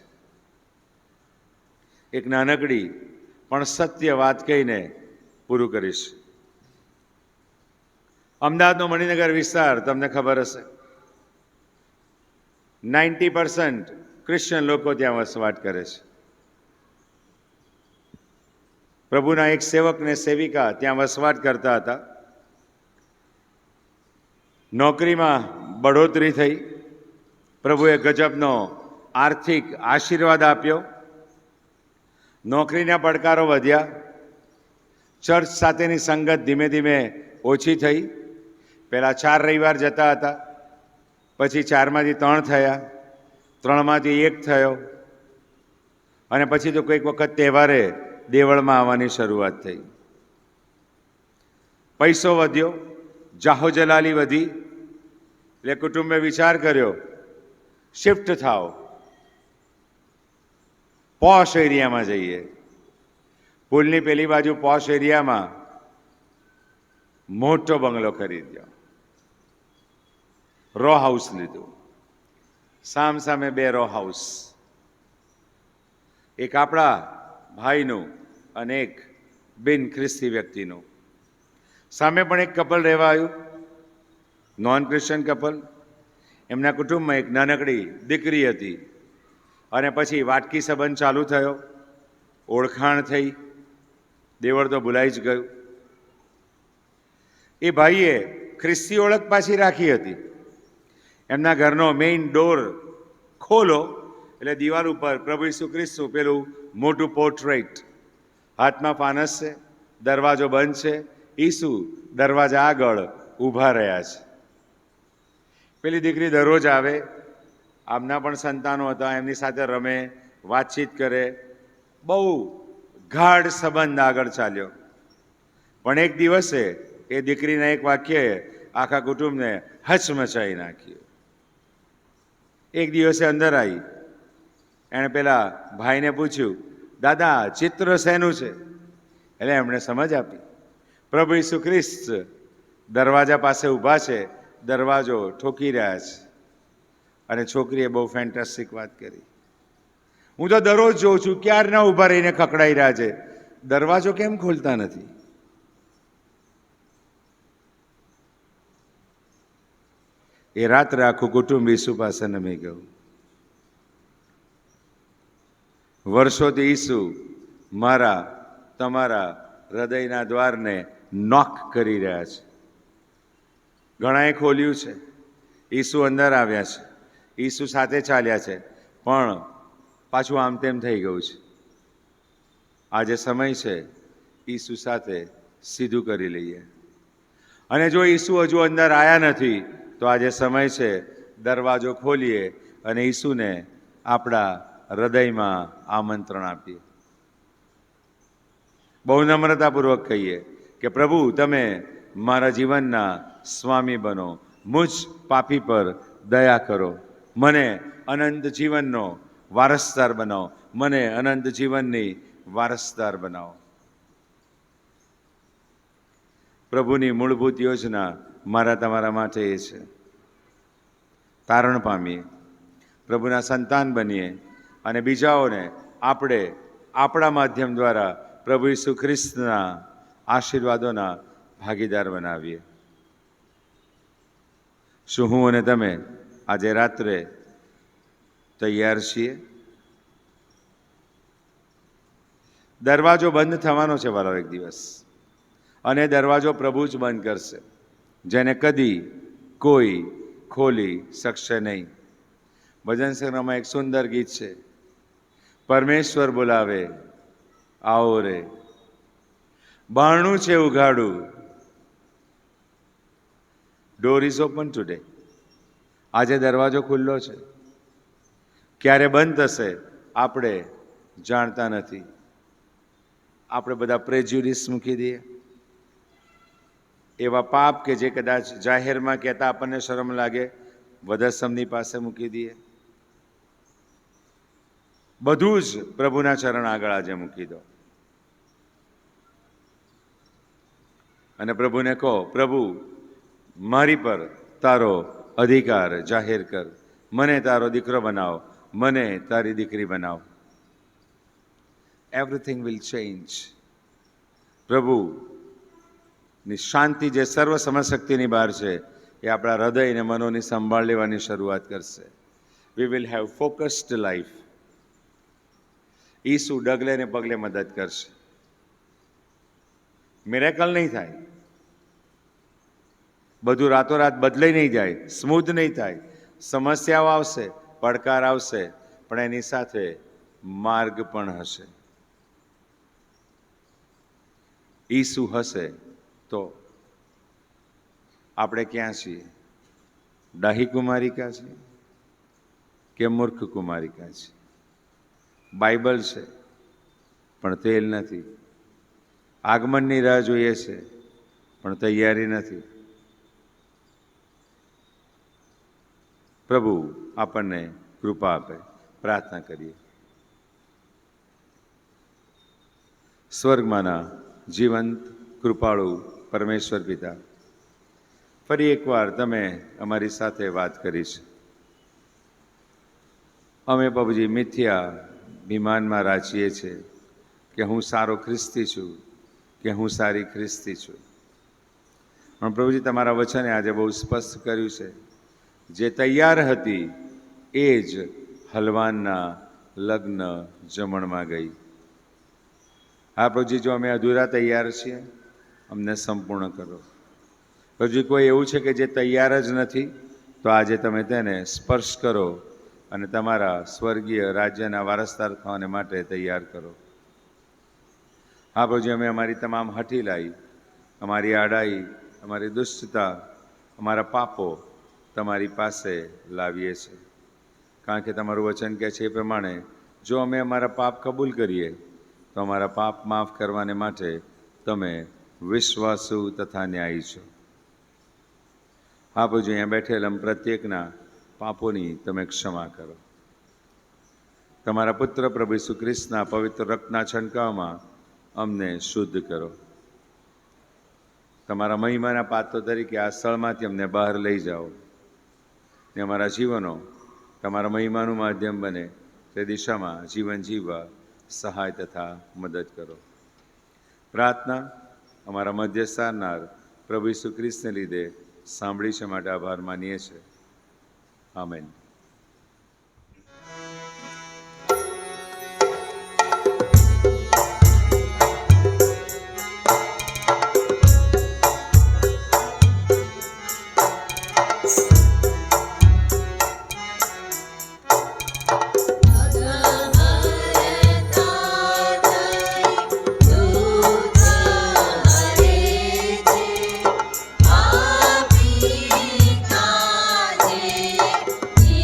એક નાનકડી પણ સત્ય વાત કહીને પૂરું કરીશ. અમદાવાદનો મણિનગર વિસ્તાર તમને ખબર હશે, 90% ક્રિશ્ચન લોકો ત્યાં વસવાટ કરે છે. પ્રભુના એક સેવક ને સેવિકા ત્યાં વસવાટ કરતા હતા. નોકરીમાં બઢોતરી થઈ, પ્રભુએ ગજબનો આર્થિક આશીર્વાદ આપ્યો, નોકરીના પડકારો વધ્યા, ચર્ચ સાથેની સંગત ધીમે ધીમે ઓછી થઈ. પહેલાં 4 રવિવાર જતા હતા, પછી 4માંથી 3 થયા, 3માંથી 1 થયો, અને પછી તો કોઈક વખત તહેવારે દેવળમાં આવવાની શરૂઆત થઈ. પૈસો વધ્યો, જાહોજલાલી વધી, એટલે કુટુંબે વિચાર કર્યો શિફ્ટ થાવ, પોશ એરિયામાં જઈએ. પુલની પેલી બાજુ પોશ એરિયામાં મોટો બંગલો ખરીદ્યો, રો હાઉસ લીધું, સામે 2 રો હાઉસ, એક આપણા ભાઈનું અને એક બિન ખ્રિસ્તી વ્યક્તિનું. સામે પણ એક કપલ રહેવા આવ્યું, નોન ક્રિશ્ચન કપલ. એમના કુટુંબમાં એક નાનકડી દીકરી હતી, અને પછી વાટકી સંબંધ ચાલુ થયો, ઓળખાણ થઈ, દેવળ તો ભૂલાઈ જ ગયું. એ ભાઈએ ખ્રિસ્તી ઓળખ પાછી રાખી હતી. એમના ઘરનો મેઇન ડોર ખોલો એટલે દિવાલ ઉપર પ્રભુ ઈસુ ખ્રિસ્તનું પેલું મોટું પોર્ટ્રેટ, હાથમાં ફાનસ છે, દરવાજો બંધ છે, ઈસુ દરવાજા આગળ ઊભા રહ્યા છે. પેલી દીકરી દરરોજ આવે, આમના પણ સંતાનો હતા, એમની સાથે રમે, વાતચીત કરે, બહુ ગાઢ સંબંધ આગળ ચાલ્યો. પણ એક દિવસે એ દીકરીના એક વાક્યએ આખા કુટુંબને હચમચાવી નાખ્યું. એક દિવસે અંદર આવી, એણે પેલા ભાઈને પૂછ્યું, દાદા ચિત્ર શેનું છે? એટલે એમણે સમજ આપી, પ્રભુ ઈસુ ખ્રિસ્ત દરવાજા પાસે ઊભા છે, દરવાજો ઠોકી રહ્યા છે. અને છોકરીએ બહુ ફેન્ટાસ્ટિક વાત કરી, હું તો દરરોજ જોઉં છું, ક્યારના ઊભા રહીને ખખડાઈ રહ્યા છે, દરવાજો કેમ ખોલતા નથી? એ રાત્રે આખું કુટુંબ ઈસુ પાસે નમી ગયું. વર્ષોથી ઈસુ મારા તમારા હૃદયના દ્વારને નોક કરી રહ્યા છે. ઘણાએ ખોલ્યું છે, ઈસુ અંદર આવ્યા છે, ઈસુ સાથે ચાલ્યા છે, પણ પાછું આમ તેમ થઈ ગયું છે. આજે સમય છે ઈસુ સાથે સીધું કરી લઈએ. અને જો ઈસુ હજુ અંદર આવ્યા નથી તો આજે સમય છે દરવાજો ખોલીએ અને ઈસુને આપણા હૃદયમાં આમંત્રણ આપીએ. બહુ નમ્રતાપૂર્વક કહીએ કે પ્રભુ તમે મારા જીવનના સ્વામી બનો, મુજ પાપી પર દયા કરો, મને અનંત જીવનનો વારસદાર બનાવો, મને અનંત જીવનની વારસદાર બનાવો. પ્રભુની મૂળભૂત યોજના મારા તમારા માટે એ છે, તારણ પામીએ, પ્રભુના સંતાન બનીએ અને બીજાઓને આપણે આપણા માધ્યમ દ્વારા પ્રભુ ઈસુ ખ્રિસ્તના આશીર્વાદોના ભાગીદાર બનાવીએ. શું હું અને તમે આજે રાત્રે તૈયાર છીએ? દરવાજો બંધ થવાનો છે વાલો એક દિવસ, અને દરવાજો પ્રભુ જ બંધ કરશે, જેને કદી કોઈ ખોલી શકશે નહીં. ભજન સંગ્રહમાં એક સુંદર ગીત છે, પરમેશ્વર બોલાવે આવો રે, બારણું છે ઉઘાડું, ડોર ઇઝ ઓપન ટુડે. આજે દરવાજો ખુલ્લો છે, ક્યારે બંધ થશે આપણે જાણતા નથી. આપણે બધા પ્રેજ્યુડિસ મૂકી દઈએ, એવા પાપ કે જે કદાચ જાહેરમાં કહેતા આપણને શરમ લાગે, વધસ્તંભની પાસે મૂકી દઈએ. બધું જ પ્રભુના ચરણ આગળ આજે મૂકી દો અને પ્રભુને કહો, પ્રભુ મારી પર તારો અધિકાર જાહેર કર, મને તારો દીકરો બનાવો, મને તારી દીકરી બનાવો. Everything will change. પ્રભુની શાંતિ જે સર્વ સમશક્તિની બહાર છે એ આપણા હૃદય અને મનોની સંભાળ લેવાની શરૂઆત કરશે. We will have focused life. Isu ડગલે ને પગલે મદદ કરશે. મિરેકલ નહીં થાય, બધું રાતોરાત બદલાઈ નહીં જાય, સ્મૂથ નહીં થાય, સમસ્યાઓ આવશે, પડકાર આવશે, પણ એની સાથે માર્ગ પણ હશે. ઈસુ હશે તો આપણે ક્યાં છીએ? ડાહી કુમારિકા છીએ કે મૂર્ખ કુમારિકા છીએ? બાઇબલ છે પણ તેલ નથી. આગમનની રાહ જોઈએ છે પણ તૈયારી નથી. પ્રભુ આપણને કૃપા આપે. પ્રાર્થના કરીએ. સ્વર્ગમાંના જીવંત કૃપાળુ પરમેશ્વર પિતા, ફરી એકવાર તમે અમારી સાથે વાત કરી છે. અમે પ્રભુજી મિથ્યા વિમાનમાં રાચીએ છીએ કે હું સારો ખ્રિસ્તી છું, કે હું સારી ખ્રિસ્તી છું. પણ પ્રભુજી તમારા વચને આજે બહુ સ્પષ્ટ કર્યું છે, જે તૈયાર હતી એ જ હલવાનના લગ્ન જમણમાં ગઈ. હા પ્રભુજી, જો અમે અધૂરા તૈયાર છીએ, અમને સંપૂર્ણ કરો. પ્રભુજી, કોઈ એવું છે કે જે તૈયાર જ નથી, તો આજે તમે તેને સ્પર્શ કરો અને તમારા સ્વર્ગીય રાજ્યના વારસદાર થવાને માટે તૈયાર કરો. હા પ્રભુજી, અમે અમારી તમામ હઠીલાઈ, અમારી આડાઈ, અમારી દુષ્ટતા, અમારા પાપો તમારી પાસે લાવીએ છીએ. કારણ કે તમારું વચન કહે છે એ પ્રમાણે જો અમે અમારા પાપ કબૂલ કરીએ તો અમારા પાપ માફ કરવાને માટે તમે વિશ્વાસુ તથા ન્યાયી છો. હા પ્રભુજી, અહીંયા બેઠેલ પ્રત્યેકના પાપોની તમે ક્ષમા કરો. તમારા પુત્ર પ્રભુ ઈસુ ખ્રિસ્તના પવિત્ર રક્તના છંટકાવમાં અમને શુદ્ધ કરો. તમારા મહિમાના પાત્ર તરીકે આ સ્થળમાંથી અમને બહાર લઈ જાઓ ને અમારા જીવનો તમારા મહિમાનું માધ્યમ બને તે દિશામાં જીવન જીવવા સહાય તથા મદદ કરો. પ્રાર્થના અમારા મધ્ય સારનાર પ્રભુ ઈસુ ખ્રિસ્તને લીધે સાંભળી છે માટે આભાર માનીએ છીએ. આમેન. જી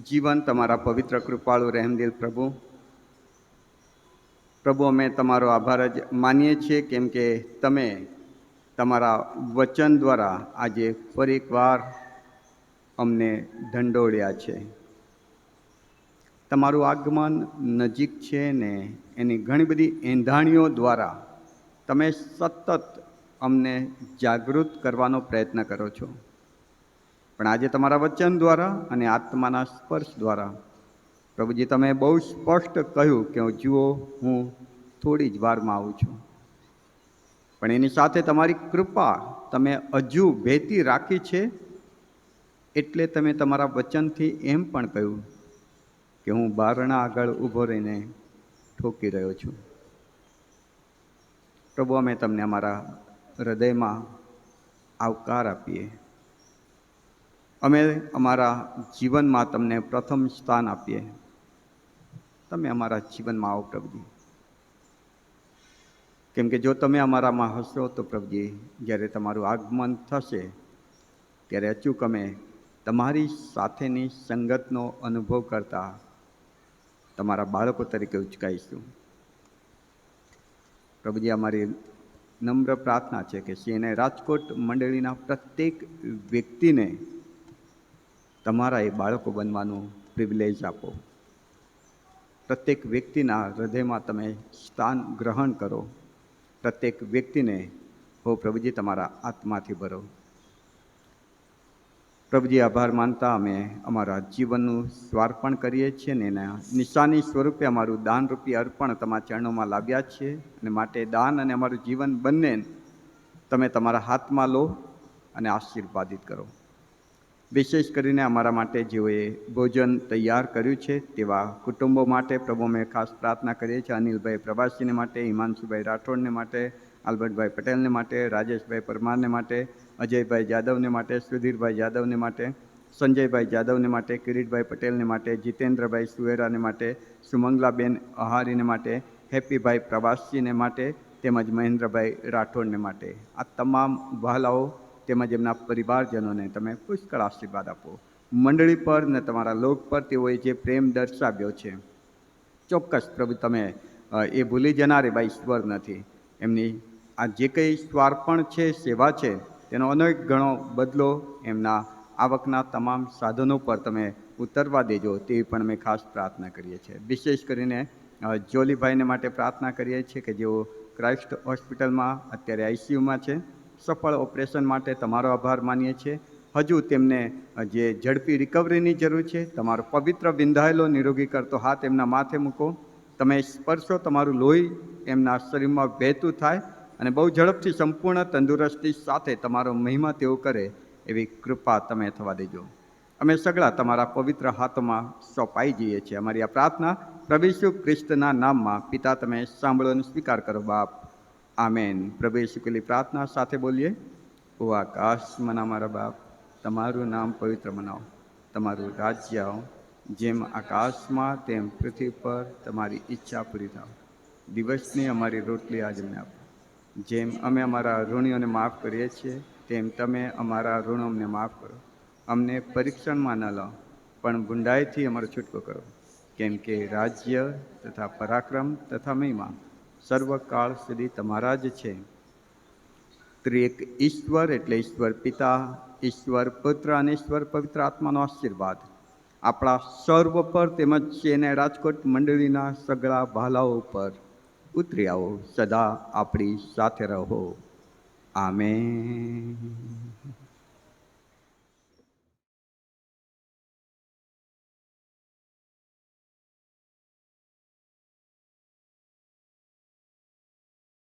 જીવન તમારા પવિત્ર કૃપાળુ રહેમદિલ પ્રભુ, અમે તમારો આભાર જ માનીએ છીએ, કેમ કે તમે તમારા વચન દ્વારા આજે ફરી એકવાર અમને ઢંઢોળ્યા છે. તમારું આગમન નજીક છે ને એની ઘણી બધી એંધાણીઓ દ્વારા તમે સતત અમને જાગૃત કરવાનો પ્રયત્ન કરો છો. પણ આજે તમારા વચન દ્વારા અને આત્માના સ્પર્શ દ્વારા પ્રભુજી તમે બહુ સ્પષ્ટ કહ્યું કે જુઓ, હું થોડી જ વારમાં આવું છું. પણ એની સાથે તમારી કૃપા તમે હજુ ભેતી રાખી છે, એટલે તમે તમારા વચનથી એમ પણ કહ્યું કે હું બારણા આગળ ઊભો રહીને ઠોકી રહ્યો છું. પ્રભુ, અમે તમને અમારા હૃદયમાં આવકાર આપીએ. અમે અમારા જીવનમાં તમને પ્રથમ સ્થાન આપીએ. તમે અમારા જીવનમાં આવો પ્રભુજી, કેમ કે જો તમે અમારામાં હશો તો પ્રભુજી, જ્યારે તમારું આગમન થશે ત્યારે અચૂક અમે તમારી સાથેની સંગતનો અનુભવ કરતા તમારા બાળકો તરીકે ઉચકાઈશું. પ્રભુજી, અમારી નમ્ર પ્રાર્થના છે કે સિંહને રાજકોટ મંડળીના પ્રત્યેક વ્યક્તિને તમારા એ બાળકો બનવાનું પ્રિવિલેજ આપો. પ્રત્યેક વ્યક્તિના હૃદયમાં તમે સ્થાન ગ્રહણ કરો. પ્રત્યેક વ્યક્તિને હો પ્રભુજી તમારા આત્માથી ભરો. પ્રભુજી, આભાર માનતા અમે અમારા જીવનનું સ્વાર્પણ કરીએ છીએ ને એના નિશાની સ્વરૂપે અમારું દાનરૂપી અર્પણ તમારા ચરણોમાં લાવ્યા છીએ. અને માટે દાન અને અમારું જીવન બંને તમે તમારા હાથમાં લો અને આશીર્વાદિત કરો. વિશેષ કરીને અમારા માટે જેઓએ ભોજન તૈયાર કર્યું છે તેવા કુટુંબો માટે પ્રભુ અમે ખાસ પ્રાર્થના કરીએ છીએ. અનિલભાઈ પ્રવાસીને માટે, હિમાંશુભાઈ રાઠોડને માટે, આલ્બર્ટભાઈ પટેલને માટે, રાજેશભાઈ પરમારને માટે, અજયભાઈ જાદવને માટે, સુધીરભાઈ જાદવને માટે, સંજયભાઈ જાદવને માટે, કિરીટભાઈ પટેલને માટે, જીતેન્દ્રભાઈ સુવેરાને માટે, સુમંગલાબેન અહારીને માટે, હેપીભાઈ પ્રવાસીને માટે તેમજ મહેન્દ્રભાઈ રાઠોડને માટે, આ તમામ વહાલાઓ તેમજ એમના પરિવારજનોને તમે પુષ્કળ આશીર્વાદ આપો. મંડળી પર ને તમારા લોક પર તેઓએ જે પ્રેમ દર્શાવ્યો છે, ચોક્કસ પ્રભુ તમે એ ભૂલી જનાર એવા ઈશ્વર નથી. એમની આ જે કંઈ સ્વાર્પણ છે, સેવા છે, તેનો અનેક ગણો બદલો એમના આવકના તમામ સાધનો પર તમે ઉતરવા દેજો, તેવી પણ અમે ખાસ પ્રાર્થના કરીએ છીએ. વિશેષ કરીને જોલીભાઈને માટે પ્રાર્થના કરીએ છીએ કે જેઓ ક્રાઇસ્ટ હોસ્પિટલમાં અત્યારે આઈસીયુમાં છે. સફળ ઓપરેશન માટે તમારો આભાર માનીએ છીએ. હજુ તેમને જે ઝડપી રિકવરીની જરૂર છે, તમારો પવિત્ર વિંધાયેલો નિરોગી કરતો હાથ એમના માથે મૂકો. તમે સ્પર્શો, તમારું લોહી એમના શરીરમાં વહેતું થાય અને બહુ ઝડપથી સંપૂર્ણ તંદુરસ્તી સાથે તમારો મહિમા તેઓ કરે એવી કૃપા તમે થવા દેજો. અમે સગળા તમારા પવિત્ર હાથોમાં સોંપાઈ જઈએ છીએ. અમારી આ પ્રાર્થના પ્રભુ ઈસુ ખ્રિસ્તના નામમાં પિતા તમે સાંભળો અને સ્વીકાર કરો બાપ. આમેન. પ્રભુ ઈસુ પેલી પ્રાર્થના સાથે બોલીએ. ઓ આકાશમાં અમારા બાપ, તમારું નામ પવિત્ર મનાવો, તમારું રાજ્ય આવો, જેમ આકાશમાં તેમ પૃથ્વી પર તમારી ઈચ્છા પૂરી થાવ. દિવસની અમારી રોટલી આજે અમને આપો. જેમ અમે અમારા ઋણીઓને માફ કરીએ છીએ તેમ તમે અમારા ઋણો અમને માફ કરો. અમને પરીક્ષણમાં ન લાવો, પણ ગુંડાઈથી અમારો છૂટકો કરો. કેમ કે રાજ્ય તથા પરાક્રમ તથા મહિમા સર્વકાળ સુધી તમારા જ છે. ત્રિએક ઈશ્વર એટલે ઈશ્વર પિતા, ઈશ્વર પુત્ર અને ઈશ્વર પવિત્ર આત્માનો આશીર્વાદ આપણા સર્વ પર તેમજ એને રાજકોટ મંડળીના સગળા ભાલાઓ પર ઉતરી આવો. સદા આપણી સાથે રહો. આમેન.